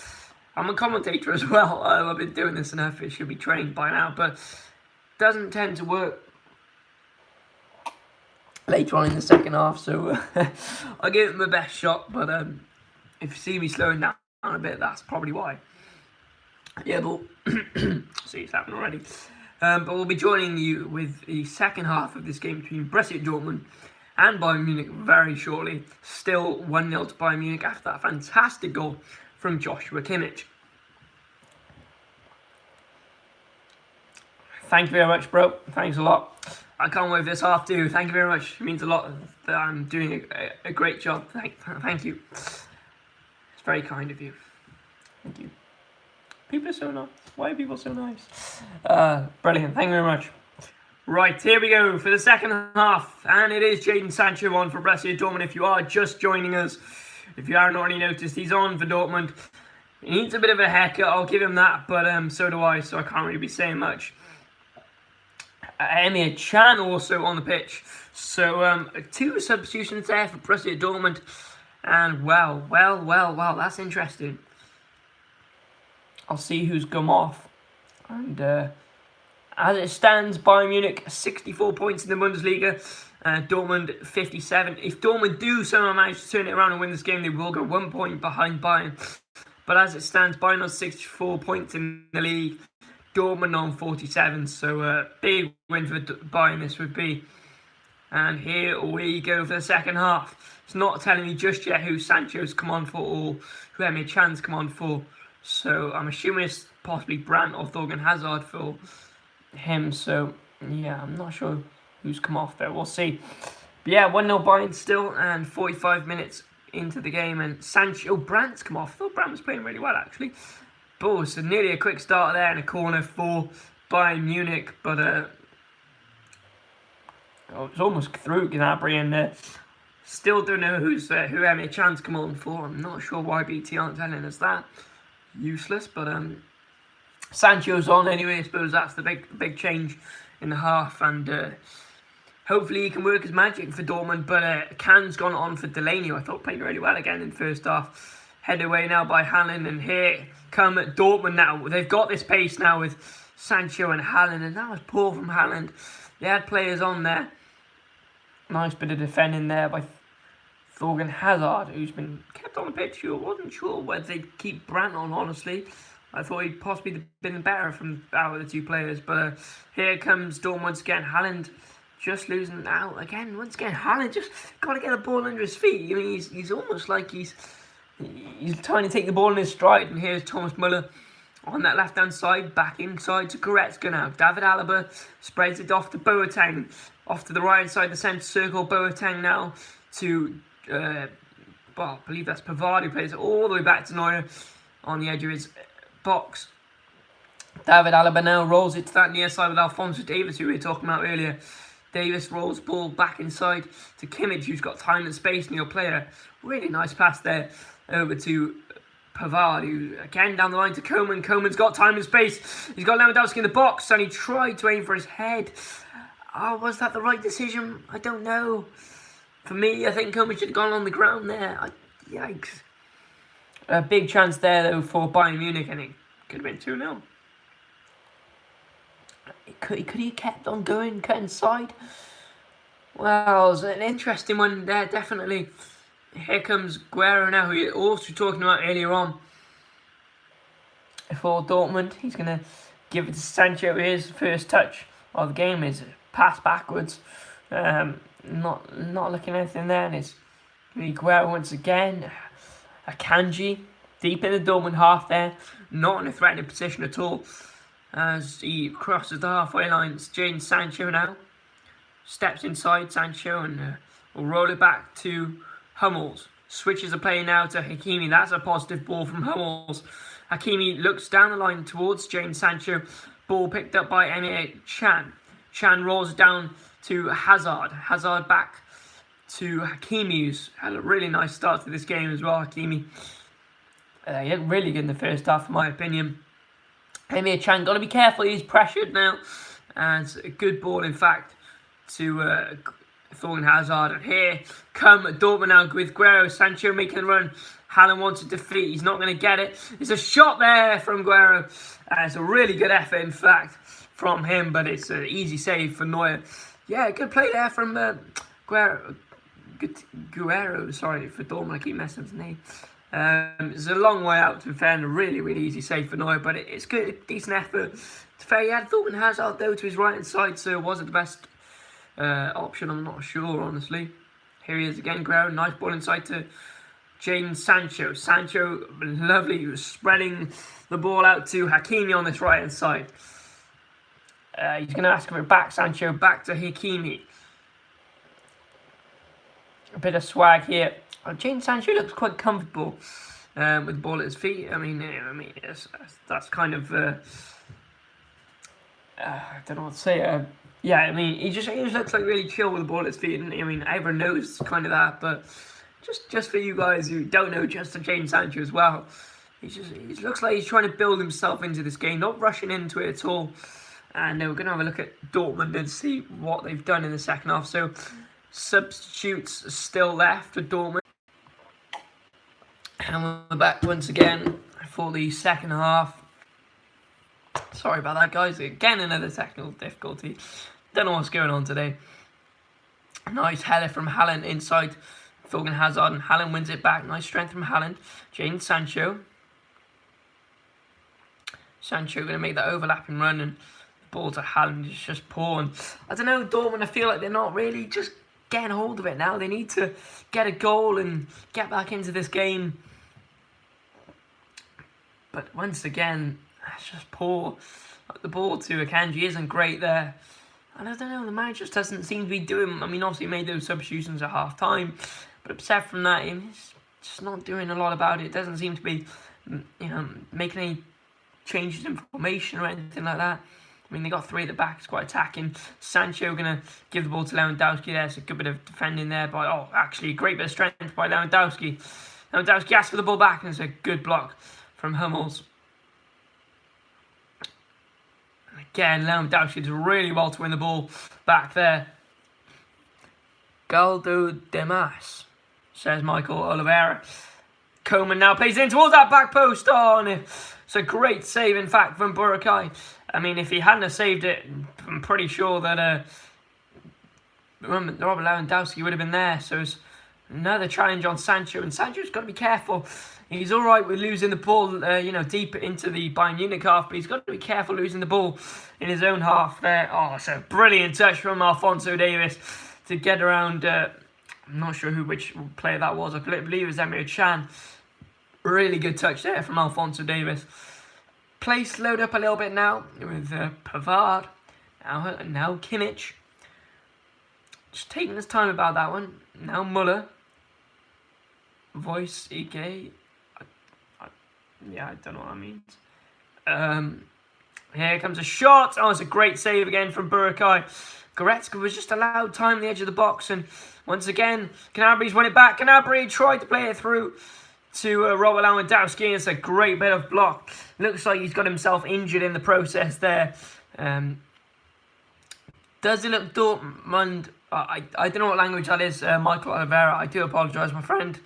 I'm a commentator as well. I've been doing this enough. It should be trained by now, but it doesn't tend to work later on in the second half. So I'll give it my best shot. But if you see me slowing down a bit, that's probably why. Yeah, but see, it's happened already. But we'll be joining you with the second half of this game between Borussia Dortmund and Bayern Munich very shortly. Still 1-0 to Bayern Munich after that fantastic goal from Joshua Kimmich. Thank you very much, bro. Thanks a lot. I can't wait for this half too. Thank you very much. It means a lot that I'm doing a great job. Thank you. It's very kind of you. Thank you. People are so nice. Why are people so nice? Brilliant. Thank you very much. Right, here we go for the second half. And it is Jadon Sancho on for Borussia Dortmund. If you are just joining us, if you haven't already noticed, he's on for Dortmund. He needs a bit of a haircut, I'll give him that. But so do I, so I can't really be saying much. Emre Can also on the pitch. So 2 substitutions there for Borussia Dortmund. And well, that's interesting. I'll see who's come off. And as it stands, Bayern Munich 64 points in the Bundesliga. Dortmund 57. If Dortmund do somehow manage to turn it around and win this game, they will go 1 point behind Bayern. But as it stands, Bayern on 64 points in the league. Dortmund on 47. So big win for Bayern this would be. And here we go for the second half. It's not telling me just yet who Sancho's come on for or who Emre Can's come on for. So I'm assuming it's possibly Brandt or Thorgan Hazard for him. So yeah, I'm not sure who's come off there. We'll see. But yeah, 1-0 Bayern still, and 45 minutes into the game, and Sancho, Brandt's come off. I thought Brandt was playing really well actually. But so nearly a quick start there in a corner for Bayern Munich, but it's almost through Gnabry, and still don't know who Emre Can's come on for. I'm not sure why BT aren't telling us that. Useless, but Sancho's on anyway. I suppose that's the big change in the half, and hopefully he can work his magic for Dortmund. But Can's gone on for Delaney, who I thought played really well again in the first half. Headed away now by Haaland, and here come Dortmund now. They've got this pace now with Sancho and Haaland, and that was poor from Haaland. They had players on there. Nice bit of defending there by Thorgan Hazard, who's been kept on the pitch. I wasn't sure whether they'd keep Brandt on, honestly. I thought he'd possibly been better from out of the 2 players. But here comes Dortmund once again. Haaland just losing out again. Once again, Haaland just got to get the ball under his feet. I mean, he's almost like he's trying to take the ball in his stride. And here's Thomas Müller on that left-hand side, back inside to Goretzka now. David Alaba spreads it off to Boateng. Off to the right side, the centre circle. Boateng now to... I believe that's Pavard, who plays it all the way back to Neuer on the edge of his box. David Alaba now rolls it to that near side with Alphonso Davies, who we were talking about earlier. Davies rolls the ball back inside to Kimmich, who's got time and space near player. Really nice pass there over to Pavard, who again down the line to Koeman. Koeman's got time and space. He's got Lewandowski in the box, and he tried to aim for his head. Oh, was that the right decision? I don't know. For me, I think Koeman should have gone on the ground there. Yikes. A big chance there, though, for Bayern Munich, and it could have been 2-0. Could he have kept on going, cut inside? Well, it's an interesting one there, definitely. Here comes Guerrero now, who we were also talking about earlier on. For Dortmund, he's going to give it to Sancho. His first touch of the game is a pass backwards. Not looking at anything there, and it's Guerrero once again. Akanji deep in the Dortmund half there, not in a threatening position at all. As he crosses the halfway line, it's Jadon Sancho now. Steps inside Sancho and will roll it back to Hummels. Switches the play now to Hakimi. That's a positive ball from Hummels. Hakimi looks down the line towards Jadon Sancho. Ball picked up by Emre Can. Can rolls down to Hazard. Hazard back to Hakimi, who's had a really nice start to this game as well. Hakimi, he looked really good in the first half, in my opinion. Emre Can, got to be careful. He's pressured now. And a good ball, in fact, to Thorgan Hazard. And here come Dortmund now with Guerrero. Sancho making the run. Haaland wants to defeat. He's not going to get it. There's a shot there from Guerrero. It's a really good effort, in fact, from him, but it's an easy save for Neuer. Yeah, good play there from Guerrero, sorry, for Dortmund. I keep messing up his name. It's a long way out, to be fair, and a really, really easy save for Neuer, but it's good, decent effort. To be fair, he had Thorgan Hazard, though, to his right-hand side, so was it the best option? I'm not sure, honestly. Here he is again, Guerrero. Nice ball inside to Jadon Sancho. Sancho, lovely, spreading the ball out to Hakimi on this right-hand side. He's going to ask for it back, Sancho, back to Hakimi. A bit of swag here. Jadon Sancho looks quite comfortable with the ball at his feet. I mean, that's kind of, I don't know what to say. Yeah, I mean, he just looks like really chill with the ball at his feet. And I mean, everyone knows kind of that, but just for you guys who don't know, just to Jadon Sancho as well, he looks like he's trying to build himself into this game, not rushing into it at all. And we're going to have a look at Dortmund and see what they've done in the second half. So, substitutes still left for Dortmund. And we're back once again for the second half. Sorry about that, guys. Again, another technical difficulty. Don't know what's going on today. Nice header from Haaland inside Thorgan Hazard, and Haaland wins it back. Nice strength from Haaland. Jadon Sancho. Sancho going to make that overlapping run, and the ball to Haaland is just poor. And I don't know, Dortmund, I feel like they're not really just getting hold of it now. They need to get a goal and get back into this game. But once again, it's just poor. The ball to Akanji isn't great there. And I don't know, the manager just doesn't seem to be doing... I mean, obviously he made those substitutions at half-time. But except from that, he's just not doing a lot about it. Doesn't seem to be, making any changes in formation or anything like that. I mean, they got three at the back. It's quite attacking. Sancho going to give the ball to Lewandowski there. It's a good bit of defending there by... Oh, actually, a great bit of strength by Lewandowski. Lewandowski asks for the ball back, and it's a good block from Hummels. And again, Lewandowski does really well to win the ball back there. Galdo Demas, says Michael Oliveira. Coman now plays in towards that back post. Oh, and it's a great save, in fact, from Burakai. I mean, if he hadn't have saved it, I'm pretty sure that Robert Lewandowski would have been there. So it's another challenge on Sancho, and Sancho's got to be careful. He's all right with losing the ball, deep into the Bayern Munich half, but he's got to be careful losing the ball in his own half there. Oh, it's a brilliant touch from Alphonso Davies to get around. I'm not sure which player that was. I believe it was Emre Can. Really good touch there from Alphonso Davies. Play slowed up a little bit now with Pavard. Now Kimmich. Just taking his time about that one. Now Muller. Voice Ike. I don't know what that means. Here comes a shot. Oh, it's a great save again from Burakai. Goretzka was just allowed time on the edge of the box, and once again, Gnabry's won it back. Gnabry tried to play it through to Robert Lewandowski, and it's a great bit of block. Looks like he's got himself injured in the process there. Does it look Dortmund? I don't know what language that is, Michael Oliveira. I do apologise, my friend.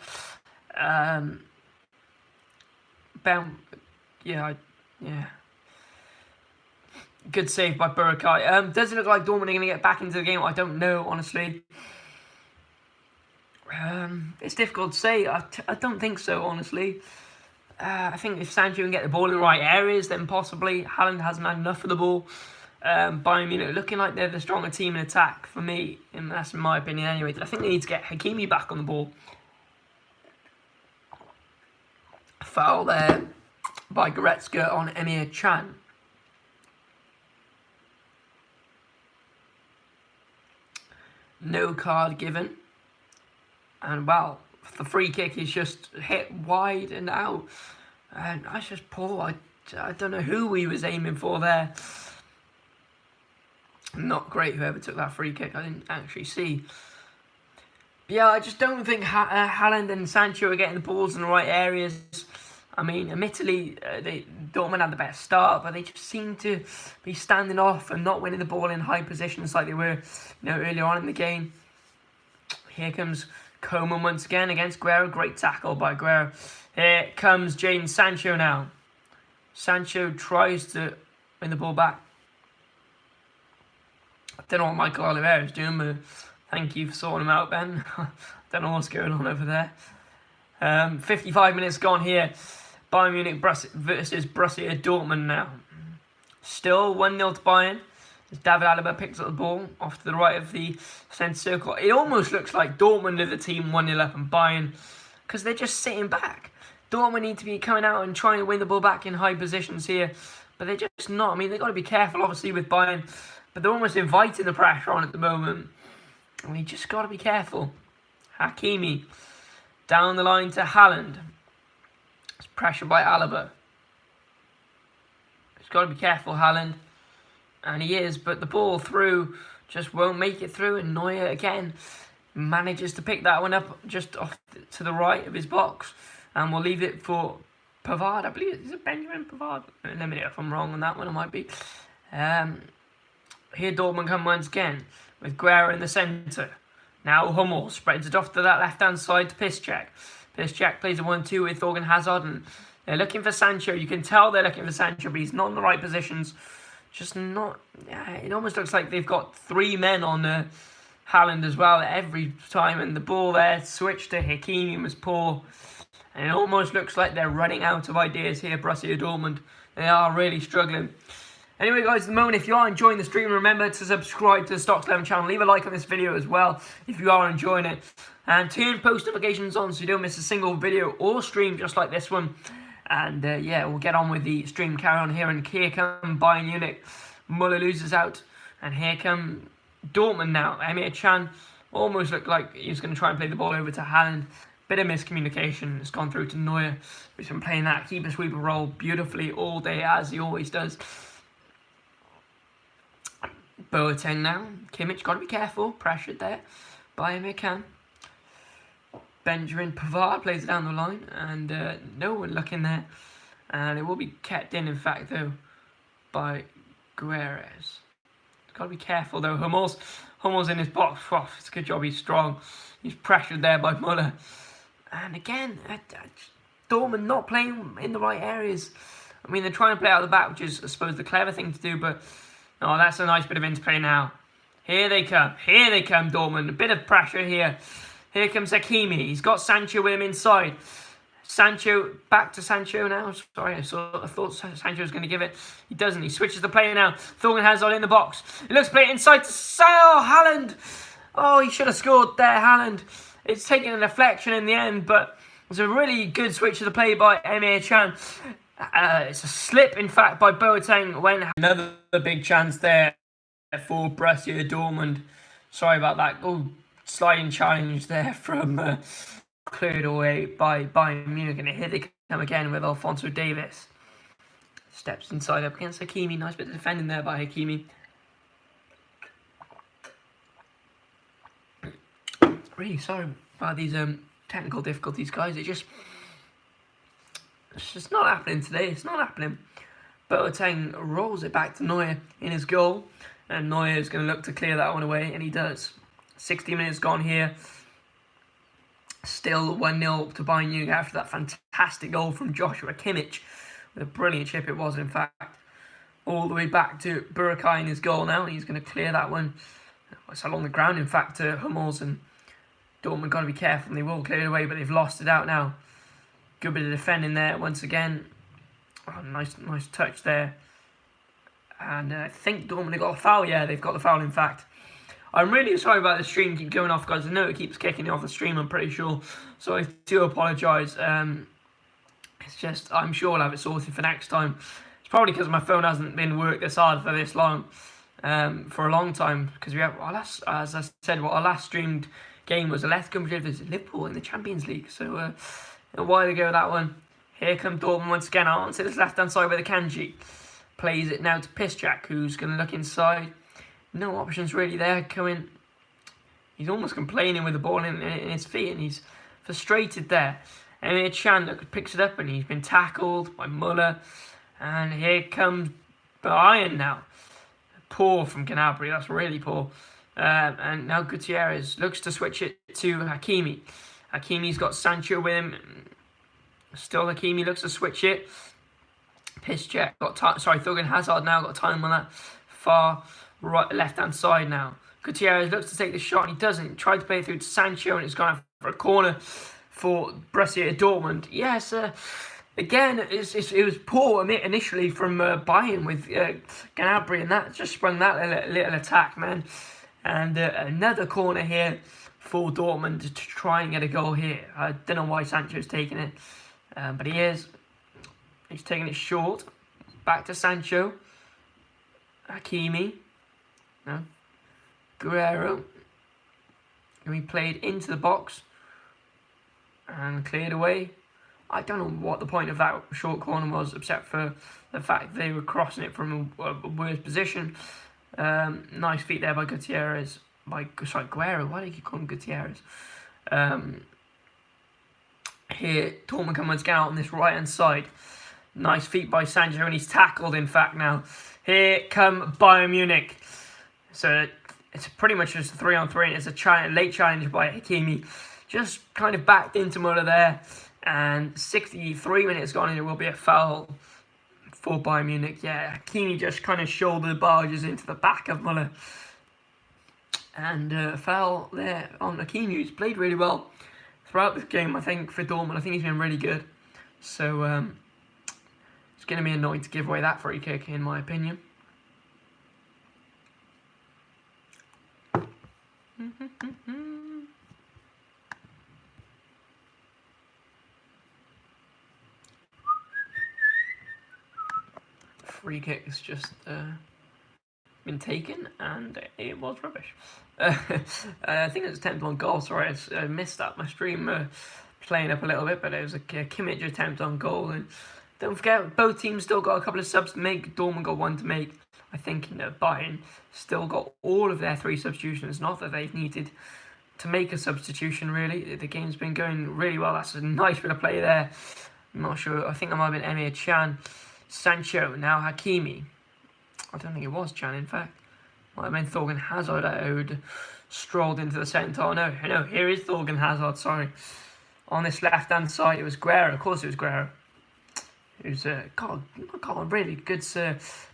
Yeah. Good save by Burakai. Does it look like Dortmund are going to get back into the game? I don't know, honestly. It's difficult to say. I don't think so, honestly. I think if Sancho can get the ball in the right areas, then possibly. Haaland hasn't had enough of the ball. Bayern Munich looking like they're the stronger team in attack for me, and that's in my opinion anyway. I think they need to get Hakimi back on the ball. Foul there by Goretzka on Emre Can. No card given. And well, the free kick is just hit wide and out. And that's just poor. I don't know who he was aiming for there. Not great, whoever took that free kick. I didn't actually see. But yeah, I just don't think Haaland and Sancho are getting the balls in the right areas. I mean, admittedly, Dortmund had the best start, but they just seem to be standing off and not winning the ball in high positions like they were, earlier on in the game. Here comes Coman once again against Guerrero. Great tackle by Guerrero. Here comes Jadon Sancho now. Sancho tries to win the ball back. I don't know what Michael Oliveira is doing, but thank you for sorting him out, Ben. I don't know what's going on over there. 55 minutes gone here. Bayern Munich versus Borussia Dortmund now. Still 1-0 to Bayern. As David Alaba picks up the ball off to the right of the centre circle. It almost looks like Dortmund are the team 1-0 up and Bayern, because they're just sitting back. Dortmund need to be coming out and trying to win the ball back in high positions here, but they're just not. I mean, they've got to be careful, obviously, with Bayern, but they're almost inviting the pressure on at the moment. And we just got to be careful. Hakimi down the line to Haaland. It's pressure by Alaba. He's got to be careful, Haaland. And he is, but the ball through just won't make it through. And Neuer again manages to pick that one up just off to the right of his box. And we'll leave it for Pavard. I believe it's Benjamin Pavard. Let me know if I'm wrong on that one. I might be. Here Dortmund come once again with Guerrero in the centre. Now Hummels spreads it off to that left-hand side to Piszczek. Piszczek plays a 1-2 with Thorgan Hazard, and they're looking for Sancho. You can tell they're looking for Sancho, but he's not in the right positions. Just not... Yeah, it almost looks like they've got 3 men on Haaland as well every time, and the ball there switched to Hakimi was poor. And it almost looks like they're running out of ideas here, Borussia Dortmund. They are really struggling. Anyway, guys, at the moment, if you are enjoying the stream, remember to subscribe to the Stocks 11 channel. Leave a like on this video as well if you are enjoying it. And turn post notifications on so you don't miss a single video or stream just like this one. And yeah, we'll get on with the stream, carry on here. And here come Bayern Munich. Muller loses out. And here come Dortmund now. Emir Can almost looked like he was going to try and play the ball over to Haaland. Bit of miscommunication. It's gone through to Neuer, who's been playing that keeper-sweeper role beautifully all day, as he always does. Boateng now. Kimmich, got to be careful. Pressured there by Emir Can. Benjamin Pavard plays it down the line, and no one looking there. And it will be kept in fact, though, by Guerrero. Got to be careful, though. Hummels in his box. Oh, it's a good job he's strong. He's pressured there by Muller. And again, Dortmund not playing in the right areas. I mean, they're trying to play out the back, which is, I suppose, the clever thing to do, but oh, that's a nice bit of interplay now. Here they come. Here they come, Dortmund. A bit of pressure here. Here comes Hakimi. He's got Sancho with him inside. Sancho, back to Sancho now. Sorry, I thought Sancho was going to give it. He doesn't. He switches the player now. Thorgan Hazard in the box. He looks to play it inside to Haaland. Oh, he should have scored there, Haaland. It's taken a deflection in the end, but it's a really good switch of the play by Emir Can. It's a slip, in fact, by Boateng when another big chance there for Borussia Dortmund. Sorry about that. Oh, sliding challenge there from cleared away by Bayern Munich, and here they come again with Alphonso Davies. Steps inside up against Hakimi. Nice bit of defending there by Hakimi. Really sorry about these technical difficulties, guys. It's just not happening today. It's not happening. Boateng rolls it back to Neuer in his goal, and Neuer is going to look to clear that one away, and he does. 60 minutes gone here. Still 1-0 to Bayern Munich after that fantastic goal from Joshua Kimmich. With a brilliant chip it was, in fact. All the way back to Burakai in his goal now. He's going to clear that one. It's along the ground, in fact, to Hummels, and Dortmund got to be careful, and they will clear it away, but they've lost it out now. Good bit of defending there once again. Oh, nice touch there. And I think Dortmund have got a foul. Yeah, they've got the foul, in fact. I'm really sorry about the stream keep going off, guys. I know it keeps kicking off the stream, I'm pretty sure. So I do apologise. It's just, I'm sure I'll have it sorted for next time. It's probably because my phone hasn't been worked this hard for this long. For a long time. Because we have, as I said, our last streamed game was Atletico Madrid versus Liverpool in the Champions League. So a while ago, that one. Here come Dortmund once again. I want to this left-hand side with Akanji. Plays it now to Piszczek, who's going to look inside. No options really there. Coming. He's almost complaining with the ball in his feet, and he's frustrated there. Emre Can picks it up and he's been tackled by Muller. And here comes Bayern now. Poor from Gnabry, that's really poor. And now Gutierrez looks to switch it to Hakimi. Hakimi's got Sancho with him. Still Hakimi looks to switch it. Piszczek got Thorgan Hazard now got time on that far right left hand side now. Gutierrez looks to take the shot and he doesn't. Tried to play it through to Sancho and it's gone out for a corner for Borussia Dortmund. Yes, again, it was poor initially from Bayern with Gnabry, and that just sprung that little attack, man. And another corner here for Dortmund to try and get a goal here. I don't know why Sancho's taking it, but he is. He's taking it short. Back to Sancho. Hakimi. No. Guerrero. And he played into the box and cleared away. I don't know what the point of that short corner was, except for the fact they were crossing it from a worse position. Nice feet there by Gutierrez. Guerrero. Why do you keep calling Gutierrez? Here, Dortmund come once again out on this right-hand side. Nice feet by Sancho, and he's tackled, in fact, now. Here come Bayern Munich. So it's pretty much just a 3-on-3. It's a late challenge by Hakimi. Just kind of backed into Muller there. And 63 minutes gone, and it will be a foul for Bayern Munich. Yeah, Hakimi just kind of shoulder barges into the back of Muller. And foul there on Hakimi, who's played really well throughout this game, I think, for Dortmund. I think he's been really good. So it's going to be annoying to give away that free kick, in my opinion. Free kick has just been taken, and it was rubbish. I think it was attempt on goal. Sorry, I missed that. My stream playing up a little bit, but it was a Kimmich attempt on goal. And don't forget, both teams still got a couple of subs to make. Dortmund got one to make. I think Bayern still got all of their 3 substitutions. Not that they've needed to make a substitution, really. The game's been going really well. That's a nice bit of play there. I'm not sure. I think that might have been Emre Can. Sancho, now Hakimi. I don't think it was Can, in fact. Might have been Thorgan Hazard who'd strolled into the centre. Oh, no, here is Thorgan Hazard, sorry. On this left-hand side, it was Guerrero. Of course it was Guerrero. It was got a really good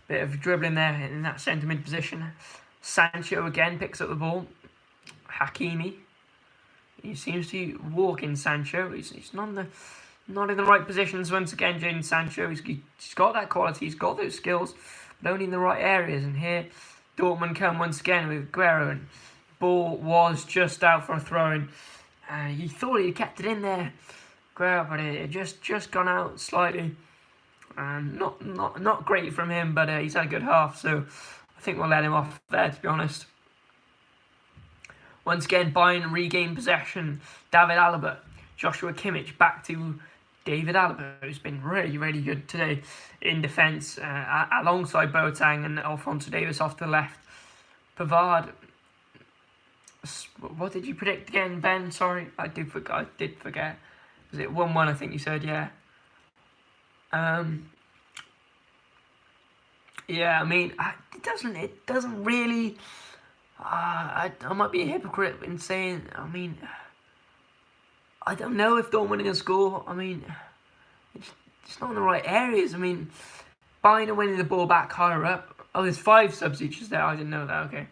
bit of dribbling there in that centre-mid position. Sancho again picks up the ball. Hakimi. He seems to walk in Sancho. He's not in the right positions once again, Jadon Sancho. He's got that quality, he's got those skills, but only in the right areas. And here, Dortmund come once again with Guerrero, and ball was just out for a throw-in. He thought he kept it in there, Guerrero, but it just gone out slightly. Not great from him, but he's had a good half, so I think we'll let him off there, to be honest. Once again, Bayern regain possession. David Alaba, Joshua Kimmich back to David Alaba, who's been really, really good today in defence, alongside Boateng and Alphonso Davies off to the left. Pavard. What did you predict again, Ben? Sorry, I did forget. Was it 1-1? I think you said, yeah. Yeah, I mean, it doesn't really. I might be a hypocrite in saying, I mean, I don't know if Dortmund are going to score. I mean, it's not in the right areas. I mean, Bayern are winning the ball back higher up. Oh, there's 5 substitutes there. I didn't know that. Okay.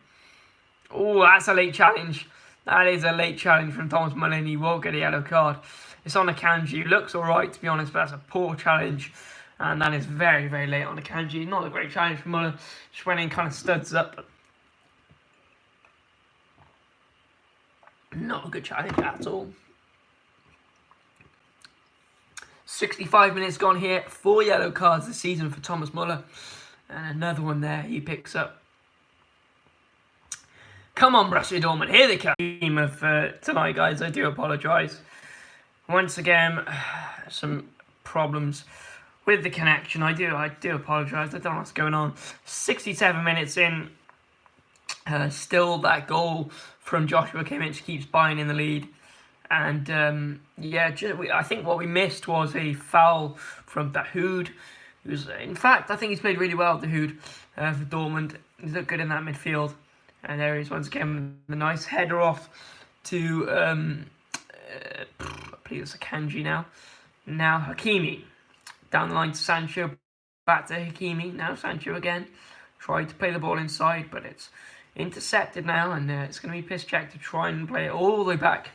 Oh, that's a late challenge. That is a late challenge from Thomas Muller, and he won't get a yellow card. It's on Akanji. Looks all right, to be honest, but that's a poor challenge. And that is very, very late on Akanji. Not a great challenge from Muller. Just went in, kind of studs up. Not a good challenge at all. 65 minutes gone here. 4 yellow cards this season for Thomas Muller. And another one there he picks up. Come on, Borussia Dortmund. Here they come. Team of tonight, guys. I do apologise. Once again, some problems with the connection. I do apologise. I don't know what's going on. 67 minutes in. Still that goal from Joshua Kimmich keeps Bayern in the lead. And yeah, I think what we missed was a foul from Dahoud. In fact, I think he's played really well, Dahoud, for Dortmund. He's looked good in that midfield. And there he is once again, the nice header off to, I believe it's a Kanji now. Now Hakimi, down the line to Sancho, back to Hakimi, now Sancho again. Tried to play the ball inside, but it's intercepted now, and it's going to be Piszczek to try and play it all the way back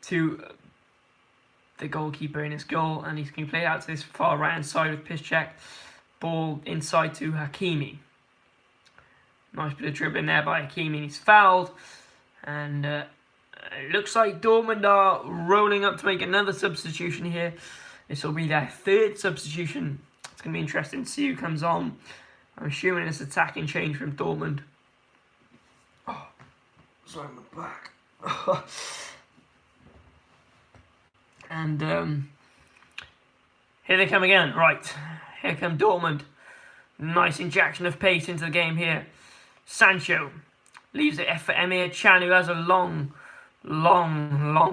to the goalkeeper in his goal, and he's going to play it out to this far right hand side with Piszczek. Ball inside to Hakimi. Nice bit of dribbling there by Hakimi, and he's fouled. And it looks like Dortmund are rolling up to make another substitution here. This will be their third substitution. It's going to be interesting to see who comes on. I'm assuming it's attacking change from Dortmund. Oh, sorry, my back. And here they come again. Right, here come Dortmund. Nice injection of pace into the game here. Sancho leaves it for Emir Can, who has a long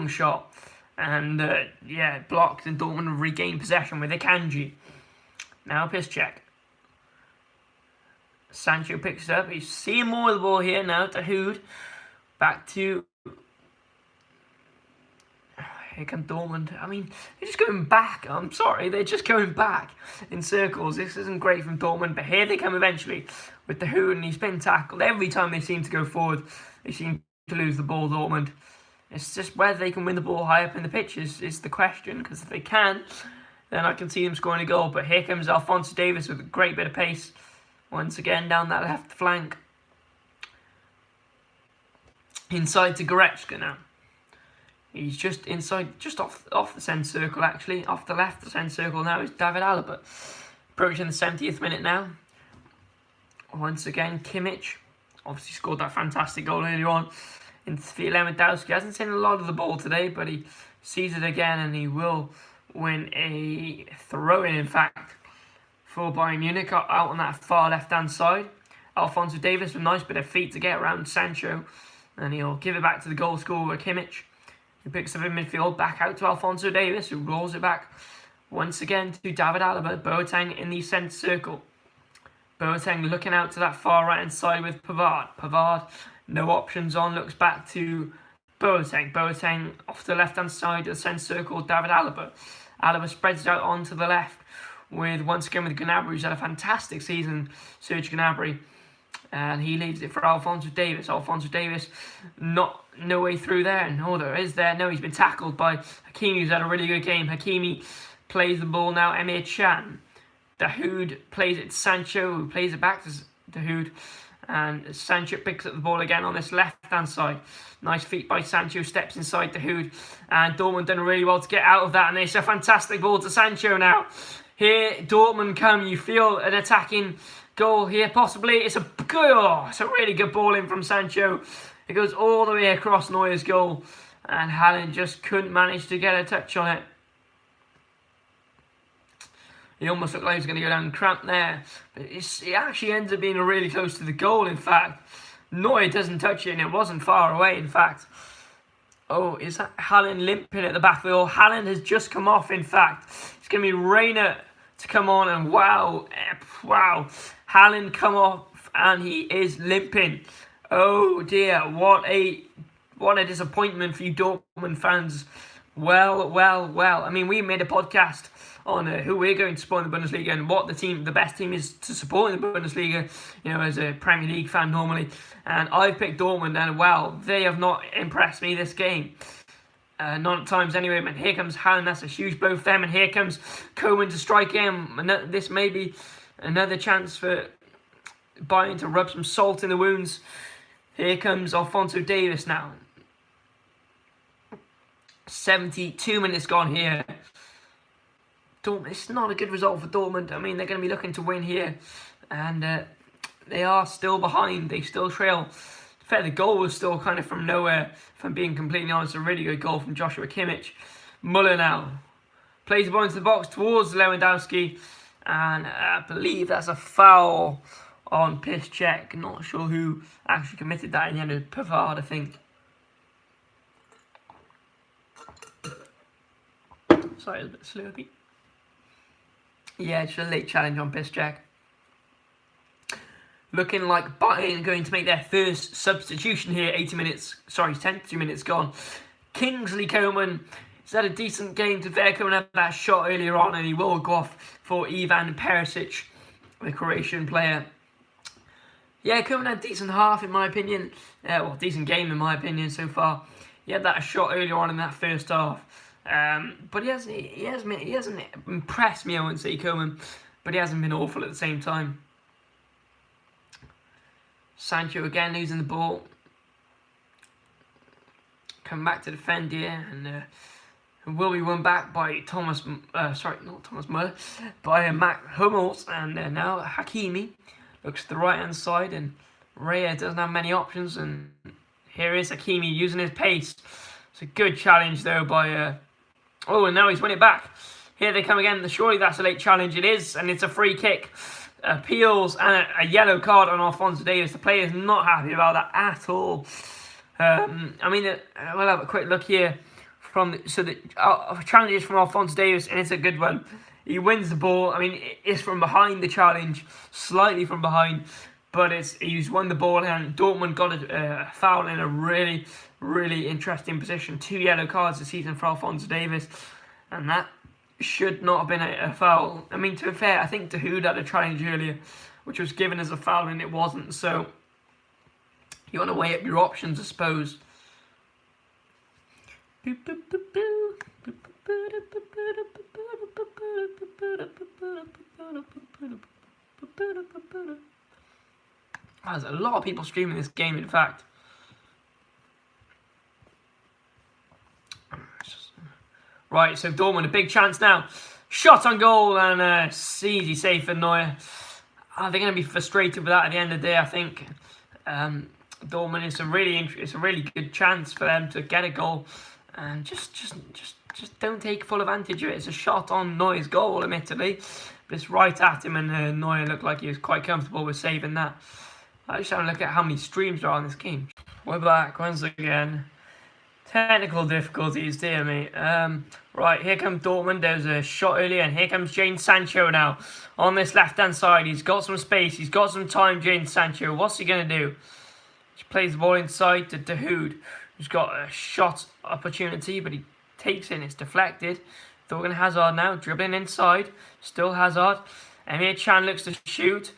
shot. And yeah, blocked, and Dortmund regain possession with Akanji. Now Piszczek. Sancho picks it up. He's seeing more of the ball here now to Hood. Back to... Here comes Dortmund. I mean, they're just going back. I'm sorry, they're just going back in circles. This isn't great from Dortmund, but here they come eventually with the Hood, and he's been tackled. Every time they seem to go forward, they seem to lose the ball, Dortmund. It's just whether they can win the ball high up in the pitch is the question, because if they can, then I can see them scoring a goal. But here comes Alphonso Davies with a great bit of pace. Once again, down that left flank. Inside to Goretzka now. He's just inside, just off the centre circle actually. Off the left, the centre circle now is David Alaba. Approaching the 70th minute now. Once again, Kimmich. Obviously scored that fantastic goal earlier on. In Lewandowski hasn't seen a lot of the ball today, but he sees it again, and he will win a throw-in, in fact, for Bayern Munich out on that far left-hand side. Alphonso Davies with a nice bit of feet to get around Sancho, and he'll give it back to the goal scorer, Kimmich, who picks up in midfield, back out to Alphonso Davies, who rolls it back once again to David Alaba. Boateng in the centre circle. Boateng looking out to that far right-hand side with Pavard. Pavard, no options on, looks back to Boateng. Boateng off the left-hand side of the centre circle, David Alaba. Alaba spreads it out onto the left with, once again, with Gnabry, who's had a fantastic season, Serge Gnabry. And he leaves it for Alphonso Davies. Alphonso Davies, no way through there. No, there is there. No, he's been tackled by Hakimi, who's had a really good game. Hakimi plays the ball now. Emir Can. Dahoud plays it to Sancho, who plays it back to Dahoud. And Sancho picks up the ball again on this left-hand side. Nice feet by Sancho, steps inside Dahoud. And Dortmund done really well to get out of that. And it's a fantastic ball to Sancho now. Here, Dortmund come. You feel an attacking goal here, possibly. It's a really good ball in from Sancho. It goes all the way across Neuer's goal, and Haaland just couldn't manage to get a touch on it. He almost looked like he was going to go down cramped there, but it actually ends up being really close to the goal, in fact. Neuer doesn't touch it, and it wasn't far away, in fact. Oh, is that Haaland limping at the back of the goal? Haaland has just come off, in fact. It's going to be Reina to come on, and wow, Haaland come off, and he is limping. Oh dear, what a disappointment for you Dortmund fans. Well. I mean, we made a podcast on who we're going to support in the Bundesliga and what the best team is to support in the Bundesliga, as a Premier League fan normally. And I've picked Dortmund, and wow, they have not impressed me this game. Not at times anyway, but here comes Haaland, that's a huge blow for them, and here comes Koeman to strike in. This may be another chance for Bayern to rub some salt in the wounds. Here comes Alphonso Davies now. 72 minutes gone here. Dortmund, it's not a good result for Dortmund. I mean, they're going to be looking to win here, and they are still behind. They still trail. The goal was still kind of from nowhere, if I'm being completely honest. A really good goal from Joshua Kimmich. Muller now plays the ball into the box towards Lewandowski, and I believe that's a foul on Piszczek. Not sure who actually committed that in the end. Pavard, I think. Sorry, it was a bit slurpy. Yeah, just a late challenge on Piszczek. Looking like Bayern going to make their first substitution here. 10 minutes gone. Kingsley Coman has had a decent game. To fair, Coman had that shot earlier on, and he will go off for Ivan Perisic, the Croatian player. Yeah, Coman had a decent half in my opinion. Well, decent game in my opinion so far. He had that shot earlier on in that first half. But he hasn't impressed me, I wouldn't say, Coman. But he hasn't been awful at the same time. Sancho again losing the ball. Come back to defend here, and will be won back by by Matt Hummels, and now Hakimi looks to the right hand side, and Raya doesn't have many options, and here is Hakimi using his pace. It's a good challenge though by oh, and now he's won it back. Here they come again. Surely that's a late challenge. It is, and it's a free kick. Appeals and a yellow card on Alphonso Davies. The player is not happy about that at all. I mean, we'll have a quick look here. The challenge is from Alphonso Davies, and it's a good one. He wins the ball. I mean, it's from behind the challenge, slightly from behind, but he's won the ball, and Dortmund got a foul in a really, really interesting position. 2 yellow cards this season for Alphonso Davies, and that should not have been a foul. I mean, to be fair, I think Dahoud had a challenge earlier, which was given as a foul, and it wasn't. So you want to weigh up your options, I suppose. There's a lot of people streaming this game, in fact. Right, so Dortmund, a big chance now. Shot on goal, and easy save for Neuer. They're going to be frustrated with that at the end of the day, I think. Dortmund, it's a really good chance for them to get a goal, and just don't take full advantage of it. It's a shot on Neuer's goal, admittedly, but it's right at him, and Neuer looked like he was quite comfortable with saving that. I just have a look at how many streams there are on this game. We're back once again. Technical difficulties, dear me. Right, here comes Dortmund. There was a shot earlier, and here comes Jadon Sancho now. On this left-hand side, he's got some space. He's got some time, Jadon Sancho. What's he going to do? He plays the ball inside to Dahoud, who's got a shot opportunity, but he takes it and it's deflected. Thorgan Hazard now, dribbling inside. Still Hazard. Emir Can looks to shoot.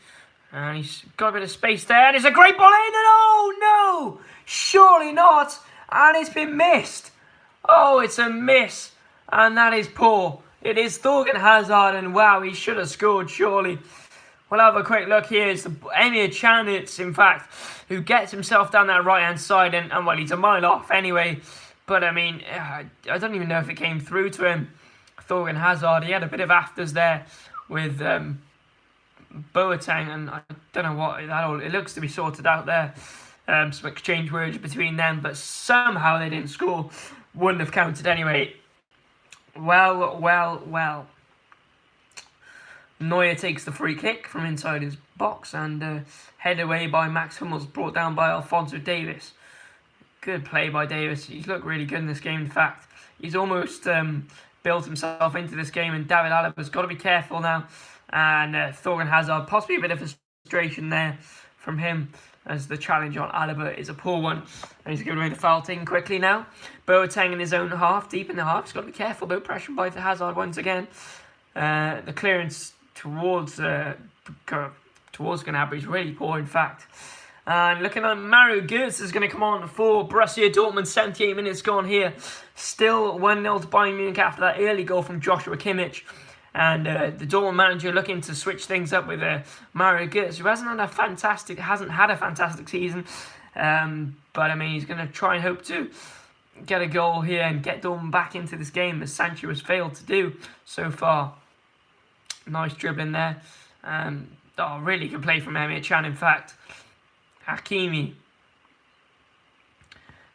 And he's got a bit of space there. And it's a great ball in. And oh, no! Surely not. And it's been missed. Oh, it's a miss. And that is poor. It is Thorgan Hazard. And wow, he should have scored, surely. We'll have a quick look here. It's Emir Can, in fact, who gets himself down that right-hand side. And well, he's a mile off anyway. But, I mean, I don't even know if it came through to him. Thorgan Hazard, he had a bit of afters there with Boateng. And I don't know what that all... It looks to be sorted out there. Some exchange words between them, but somehow they didn't score. Wouldn't have counted anyway. Well. Neuer takes the free kick from inside his box, and headed away by Max Hummels, brought down by Alphonso Davies. Good play by Davies. He's looked really good in this game, in fact. He's almost built himself into this game, and David Alaba's got to be careful now. And Thorgan Hazard, possibly a bit of frustration there from him, as the challenge on Alaba is a poor one. And he's giving away the foul, taken quickly now. Boateng in his own half, deep in the half. He's got to be careful though, pressure by the Hazard once again. The clearance towards Gnabry is really poor, in fact. And looking at Mario Götze is going to come on for Borussia Dortmund. 78 minutes gone here. Still 1-0 to Bayern Munich after that early goal from Joshua Kimmich. And the Dortmund manager looking to switch things up with Mario Götze, who hasn't had a fantastic season. But I mean, he's going to try and hope to get a goal here and get Dortmund back into this game, as Sancho has failed to do so far. Nice dribbling there. Really good play from Emir Can, in fact. Hakimi.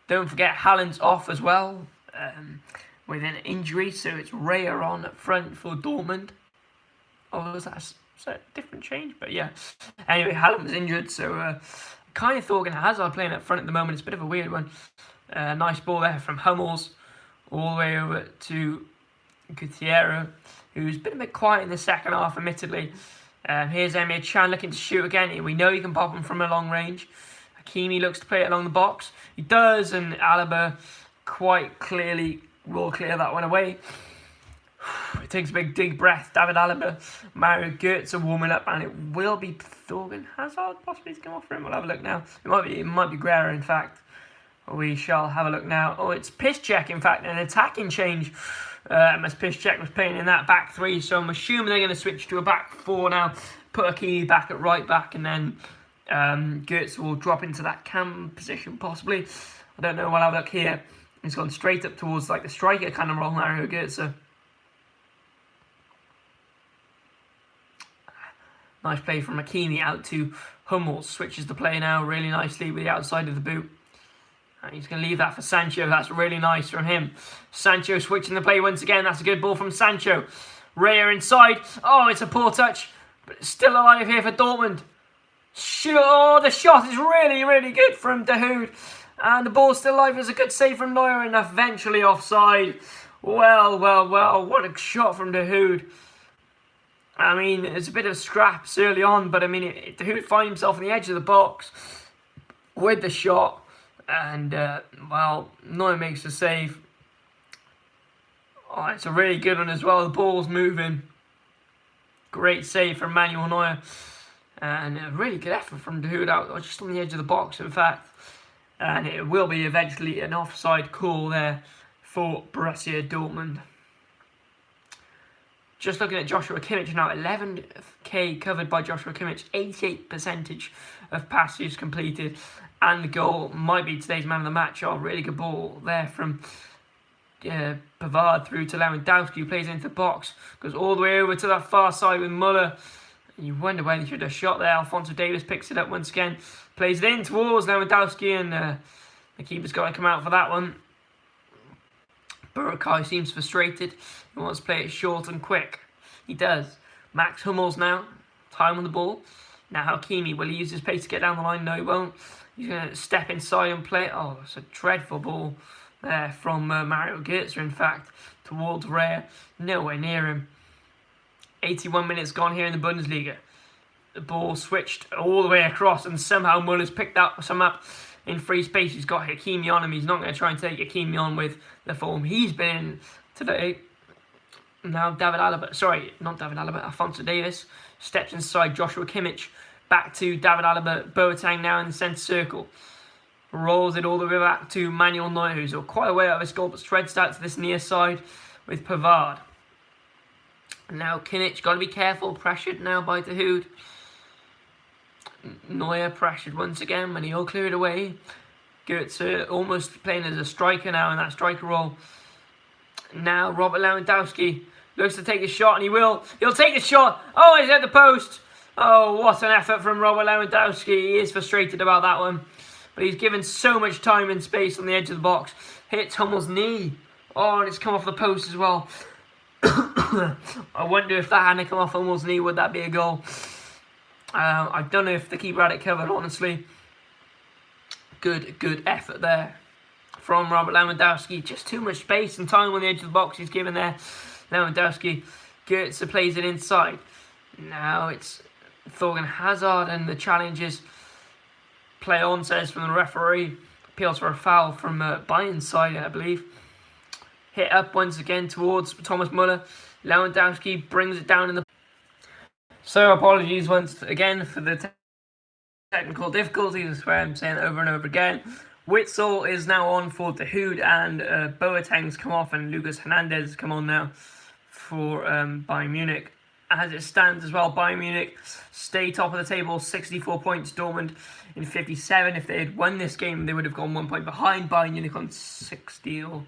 Don't forget Haaland's off as well. With an injury, so it's Raya on up front for Dortmund. Oh, is that a different change? But yeah. Anyway, Haaland was injured, so kind of Thorgan Hazard playing up front at the moment. It's a bit of a weird one. Nice ball there from Hummels, all the way over to Gutierrez, who's been a bit quiet in the second half, admittedly. Here's Emre Can looking to shoot again. We know he can pop him from a long range. Hakimi looks to play it along the box. He does, and Alaba quite clearly will clear that one away. It takes a big deep breath. David Alaba, Mario Götze are warming up, and it will be Thorgan Hazard possibly to come off for him. We'll have a look now. It might be Guerra, in fact. We shall have a look now. Oh, it's Piszczek, in fact, an attacking change. As Piszczek was playing in that back three, so I'm assuming they're going to switch to a back four now. Put Hakimi back at right back, and then Götze will drop into that cam position possibly. I don't know. We'll have a look here. He's gone straight up towards like the striker kind of role, Mario Götze. Nice play from Hakimi out to Hummels. Switches the play now really nicely with the outside of the boot. And he's going to leave that for Sancho. That's really nice from him. Sancho switching the play once again. That's a good ball from Sancho. Raya inside. Oh, it's a poor touch. But it's still alive here for Dortmund. Oh, the shot is really, really good from De Hood. And the ball's still alive. It's a good save from Neuer and eventually offside. Well. What a shot from De Hood. I mean, it's a bit of scraps early on, but I mean, De Hood finds himself on the edge of the box with the shot, and Neuer makes the save. Oh, it's a really good one as well. The ball's moving. Great save from Manuel Neuer, and a really good effort from De Hood out just on the edge of the box, in fact. And it will be eventually an offside call there for Borussia Dortmund. Just looking at Joshua Kimmich now, 11k covered by Joshua Kimmich, 88% of passes completed, and the goal might be today's man of the match. Oh, really good ball there from Pavard through to Lewandowski, who plays into the box, goes all the way over to that far side with Muller. And you wonder whether he should have shot there. Alphonso Davies picks it up once again, plays it in towards Lewandowski, and the keeper's got to come out for that one. Burakai seems frustrated. He wants to play it short and quick. He does. Max Hummels now. Time on the ball. Now Hakimi, will he use his pace to get down the line? No, he won't. He's going to step inside and play it. Oh, it's a dreadful ball there from Mario Götze, in fact, towards Raya. Nowhere near him. 81 minutes gone here in the Bundesliga. The ball switched all the way across, and somehow Muller's picked some up in free space. He's got Hakimi on him. He's not going to try and take Hakimi on with the form he's been in today. Now Alphonso Davies steps inside Joshua Kimmich. Back to David Alaba. Boateng now in the centre circle. Rolls it all the way back to Manuel Neuer, who's quite a way out of his goal, but spreads out to this near side with Pavard. Now Kimmich, got to be careful. Pressured now by De Hood. Neuer pressured once again, and he'll clear it away. Götze almost playing as a striker now in that striker role. Now Robert Lewandowski looks to take the shot, and he will. He'll take the shot. Oh, he's at the post. Oh, what an effort from Robert Lewandowski. He is frustrated about that one, but he's given so much time and space on the edge of the box. Hits Hummels' knee. Oh, and it's come off the post as well. I wonder if that hadn't come off Hummels' knee, would that be a goal? I don't know if the keeper had it covered, honestly. Good effort there from Robert Lewandowski. Just too much space and time on the edge of the box he's given there. Lewandowski. Götze plays it inside. Now it's Thorgan Hazard, and the challenge is play on, says from the referee. Appeals for a foul from Bayern's side, I believe. Hit up once again towards Thomas Muller. Lewandowski brings it down in the... So apologies once again for the technical difficulties. I swear I'm saying it over and over again. Witsel is now on for De Hood, and Boateng's come off, and Lucas Hernandez has come on now for Bayern Munich. As it stands as well, Bayern Munich stay top of the table, 64 points. Dortmund in 57. If they had won this game, they would have gone 1 point behind Bayern Munich on 60 or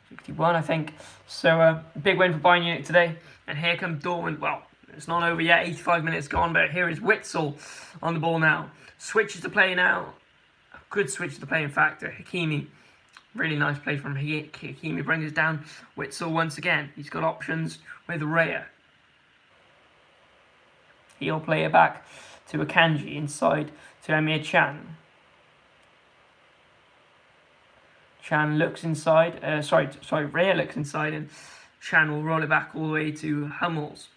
61, I think. So big win for Bayern Munich today. And here comes Dortmund. Well, it's not over yet, 85 minutes gone, but here is Witsel on the ball now. Switches the play now. A good switch to the play, in fact, to Hakimi. Really nice play from Hakimi, brings it down. Witsel once again. He's got options with Raya. He'll play it back to Akanji, inside to Emre Can. Can looks inside. Raya looks inside, and Chan will roll it back all the way to Hummels.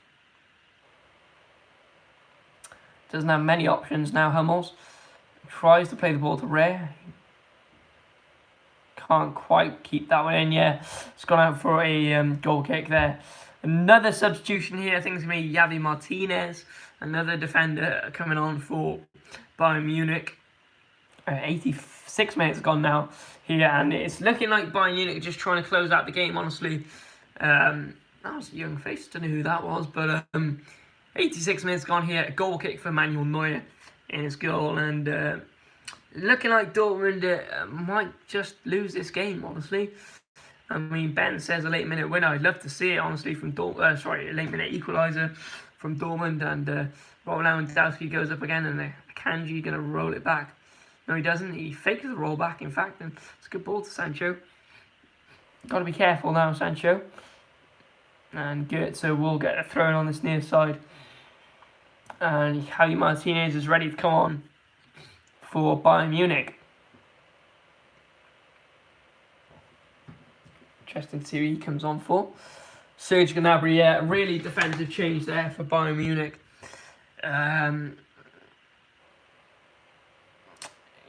Doesn't have many options now, Hummels. Tries to play the ball to Ray. Can't quite keep that one in, yeah. It's gone out for a goal kick there. Another substitution here, I think it's going to be Javi Martinez. Another defender coming on for Bayern Munich. 86 minutes gone now here, and it's looking like Bayern Munich are just trying to close out the game, honestly. That was a young face, don't know who that was, but 86 minutes gone here. A goal kick for Manuel Neuer in his goal, and looking like Dortmund might just lose this game, honestly. I mean, Ben says a late minute winner. I'd love to see it, honestly, from Dortmund. A late minute equaliser from Dortmund, and Robert Lewandowski goes up again, and Akanji going to roll it back. No, he doesn't. He fakes the roll back, in fact, and it's a good ball to Sancho. Got to be careful now, Sancho. And Goetze will get a throw in on this near side. And Javi Martinez is ready to come on for Bayern Munich. Interesting to see who he comes on for. Serge Gnabry, yeah, really defensive change there for Bayern Munich.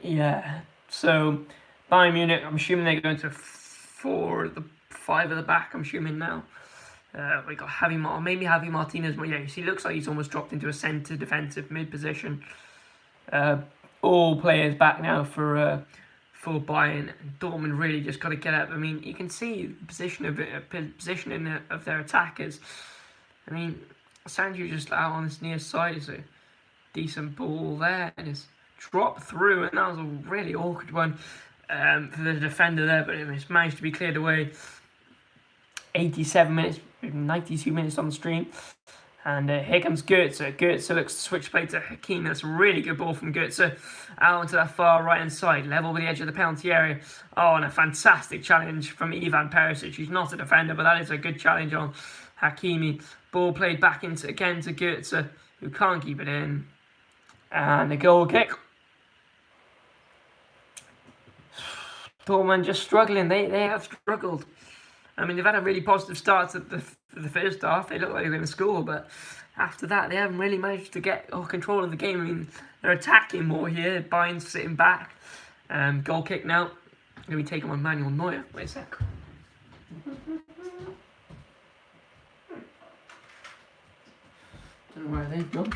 Yeah, so Bayern Munich, I'm assuming they're going to 5 at the back, I'm assuming now. We got maybe Javi Martinez, but yeah, he looks like he's almost dropped into a centre defensive mid position. All players back now for Bayern. Dortmund really just got to get up. I mean, you can see the positioning of their attackers. I mean, Sancho just out on this near side is a decent ball there, and it's dropped through, and that was a really awkward one for the defender there, but it's managed to be cleared away. 87 minutes, 92 minutes on the stream. And here comes Goetze. Goetze looks to switch play to Hakimi. That's a really good ball from Goetze. Out onto that far right-hand side. Level with the edge of the penalty area. Oh, and a fantastic challenge from Ivan Perisic. He's not a defender, but that is a good challenge on Hakimi. Ball played back into again to Goetze, who can't keep it in. And a goal kick. Dortmund just struggling. They have struggled. I mean, they've had a really positive start to the first half. They look like they're going to score, but after that, they haven't really managed to get control of the game. I mean, they're attacking more here. Bayern's sitting back. Goal kick now. Going to be taken by Manuel Neuer. Wait a sec. Don't know where they've gone.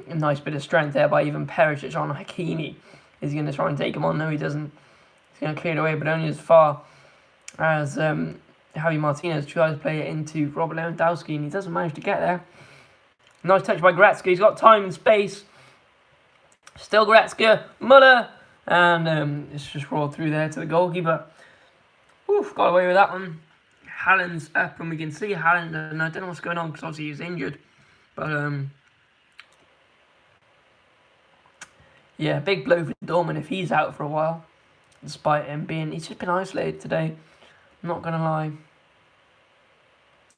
A nice bit of strength there by Ivan Perisic on Hakimi. Is he going to try and take him on? No, he doesn't. He's going to clear it away, but only as far as Javi Martinez tries to play it into Robert Lewandowski, and he doesn't manage to get there. Nice touch by Goretzka. He's got time and space. Still Goretzka. Muller. And it's just rolled through there to the goalkeeper. Oof, got away with that one. Haaland's up, and we can see Haaland, and I don't know what's going on because obviously he's injured. But yeah, big blow for Dortmund if he's out for a while. Despite him he's just been isolated today. I'm not going to lie.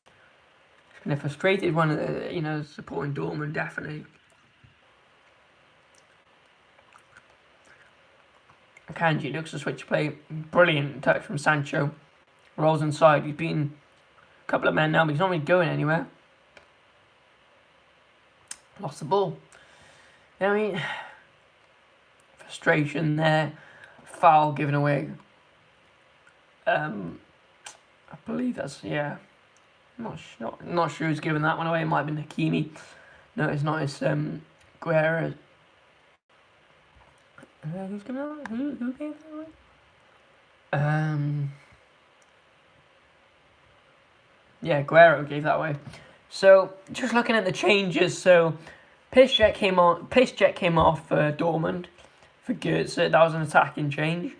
It's been a frustrated one, supporting Dortmund, definitely. Akanji looks to switch play. Brilliant touch from Sancho. Rolls inside. He's beaten a couple of men now, but he's not really going anywhere. Lost the ball. I mean, frustration there. Foul given away. I believe that's, yeah. Not sure who's given that one away. It might have been Hakimi. No, it's not. It's Guerra. Who's given that? Who gave that away? Yeah, Guerra gave that away. So just looking at the changes, so Piszczek came off for Dortmund for Goetze. That was an attacking change.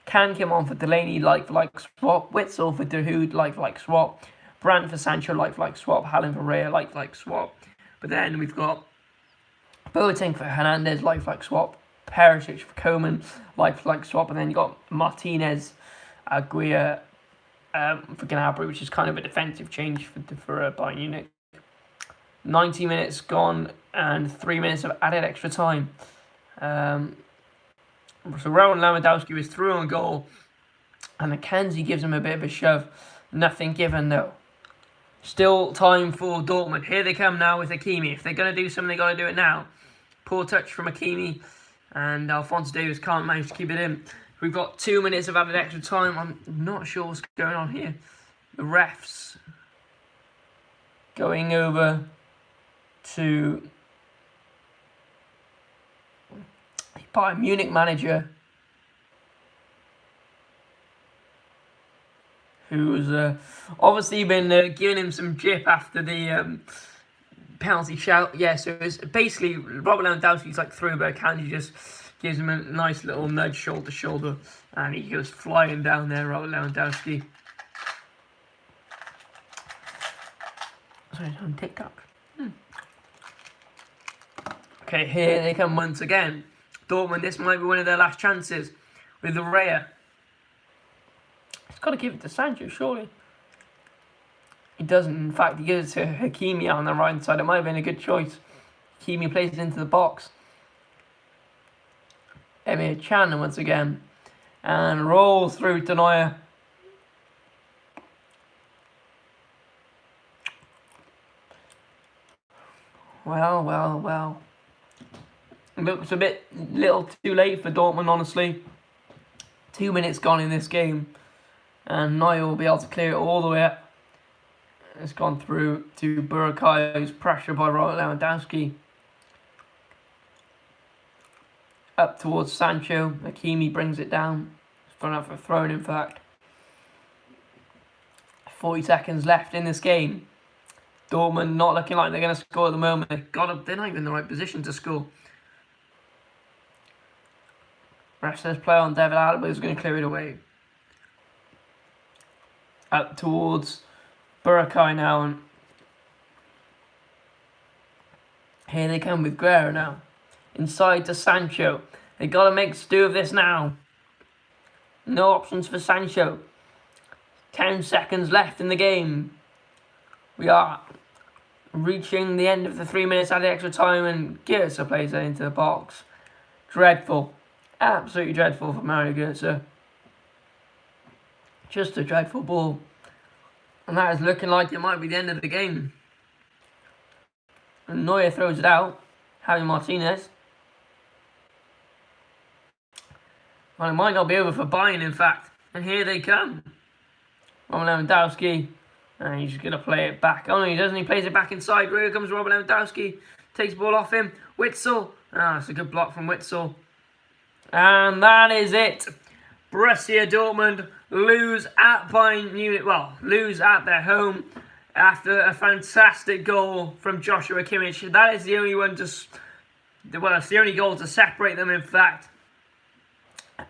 Can came on for Delaney, like swap. Witzel for Dahoud, like swap. Brandt for Sancho, like swap. Haaland for Raya, like swap. But then we've got Boateng for Hernandez, like swap. Perisic for Coman, like swap. And then you got Martinez, Aguirre for Gnabry, which is kind of a defensive change for Bayern Munich. 90 minutes gone and 3 minutes of added extra time. So Rowan Lewandowski was through on goal, and Akanji gives him a bit of a shove. Nothing given though. Still time for Dortmund. Here they come now with Hakimi. If they're going to do something, they got to do it now. Poor touch from Hakimi, and Alphonso Davies can't manage to keep it in. We've got 2 minutes of added extra time. I'm not sure what's going on here. The refs going over to Bayern Munich manager, who's obviously been giving him some jip after the penalty shout. Yeah, so it's basically Robert Lewandowski's like through, but Akanji just gives him a nice little nudge shoulder to shoulder, and he goes flying down there, Robert Lewandowski. Sorry, it's on TikTok. Okay, here they come once again. Dortmund, this might be one of their last chances with the Raya. He's got to give it to Sancho, surely. He doesn't. In fact, he gives it to Hakimi on the right side. It might have been a good choice. Hakimi plays it into the box. Emir Can once again. And rolls through to Neuer. Well. Looks a little too late for Dortmund, honestly. 2 minutes gone in this game, and Neuer will be able to clear it all the way up. It's gone through to Burakai, who's pressured by Robert Lewandowski. Up towards Sancho. Hakimi brings it down. It's gone out for a throw, in fact. 40 seconds left in this game. Dortmund not looking like they're going to score at the moment. They're not even in the right position to score. Ref says play on. David Alaba is going to clear it away. Up towards Burakai now. And here they come with Guerrero now. Inside to Sancho. They got to make do of this now. No options for Sancho. 10 seconds left in the game. We are reaching the end of the 3 minutes added extra time, and Götze plays that into the box. Dreadful. Absolutely dreadful for Mario Götze. Just a dreadful ball. And that is looking like it might be the end of the game. And Neuer throws it out. Javi Martinez. Well, it might not be over for Bayern, in fact. And here they come. Robert Lewandowski. And he's going to play it back. Oh no, he doesn't. He plays it back inside. Here comes Robert Lewandowski. Takes the ball off him. Witsel. It's a good block from Witsel. And that is it. Borussia Dortmund lose at Bayern Munich. Well, lose at their home after a fantastic goal from Joshua Kimmich. That is the only one it's the only goal to separate them, in fact.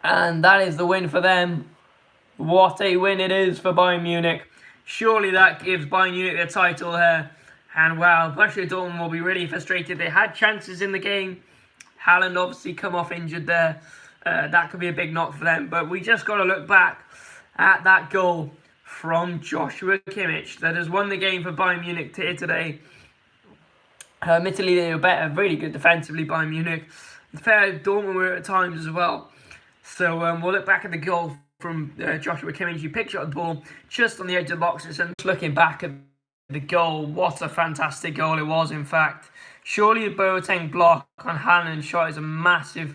And that is the win for them. What a win it is for Bayern Munich. Surely that gives Bayern Munich their title here. And wow, Borussia Dortmund will be really frustrated. They had chances in the game. Haaland obviously come off injured there. That could be a big knock for them. But we just got to look back at that goal from Joshua Kimmich that has won the game for Bayern Munich here today. Admittedly, they were better, really good defensively, Bayern Munich. Fair, Dortmund were at times as well. So we'll look back at the goal from Joshua Kimmich. He picked up the ball just on the edge of the box. And just looking back at the goal, what a fantastic goal it was, in fact. Surely the Boateng block on Haaland shot is a massive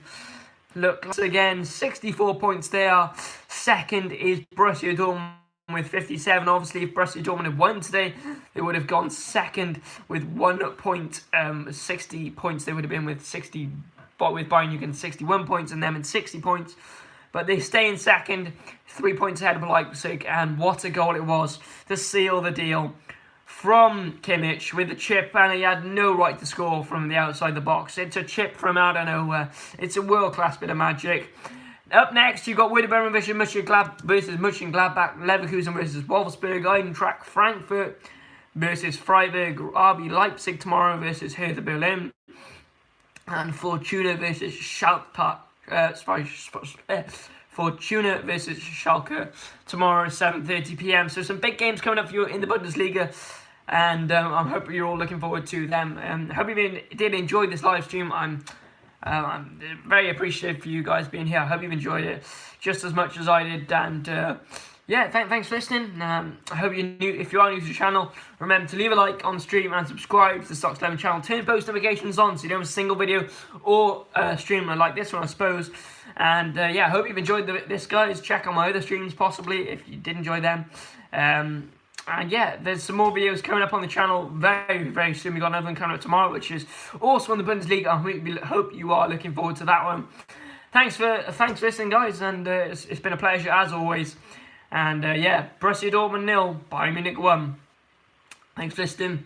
look. Once again, 64 points there. Second is Borussia Dortmund with 57. Obviously, if Borussia Dortmund had won today, they would have gone second with 1 point, 60 points. They would have been with 60, but with Bayern you can 61 points and them in 60 points. But they stay in second, 3 points ahead of Leipzig, and what a goal it was to seal the deal from Kimmich with a chip, and he had no right to score from the outside the box. It's a chip from out of nowhere. It's a world-class bit of magic. Up next, you've got Werder Bremen versus Mönchengladbach, Leverkusen versus Wolfsburg, Eintracht Frankfurt versus Freiburg, RB Leipzig tomorrow versus Hertha Berlin, and Fortuna versus Schalke. Fortuna versus Schalke tomorrow at 7:30 p.m. So some big games coming up for you in the Bundesliga, and I hope you're all looking forward to them. I hope you did enjoy this live stream. I'm I'm very appreciative for you guys being here. I hope you've enjoyed it just as much as I did. And yeah, thanks for listening. I hope you're new. If you are new to the channel, remember to leave a like on the stream and subscribe to the Stocks 11 channel. Turn post notifications on so you don't miss a single video or stream like this one, I suppose. And yeah, I hope you've enjoyed this, guys. Check out my other streams possibly if you did enjoy them. And yeah, there's some more videos coming up on the channel very soon. We've got another one coming up tomorrow, which is also on the Bundesliga. I hope you are looking forward to that one. Thanks for listening, guys, and it's been a pleasure as always. And yeah, Borussia Dortmund 0, Bayern Munich 1. Thanks for listening.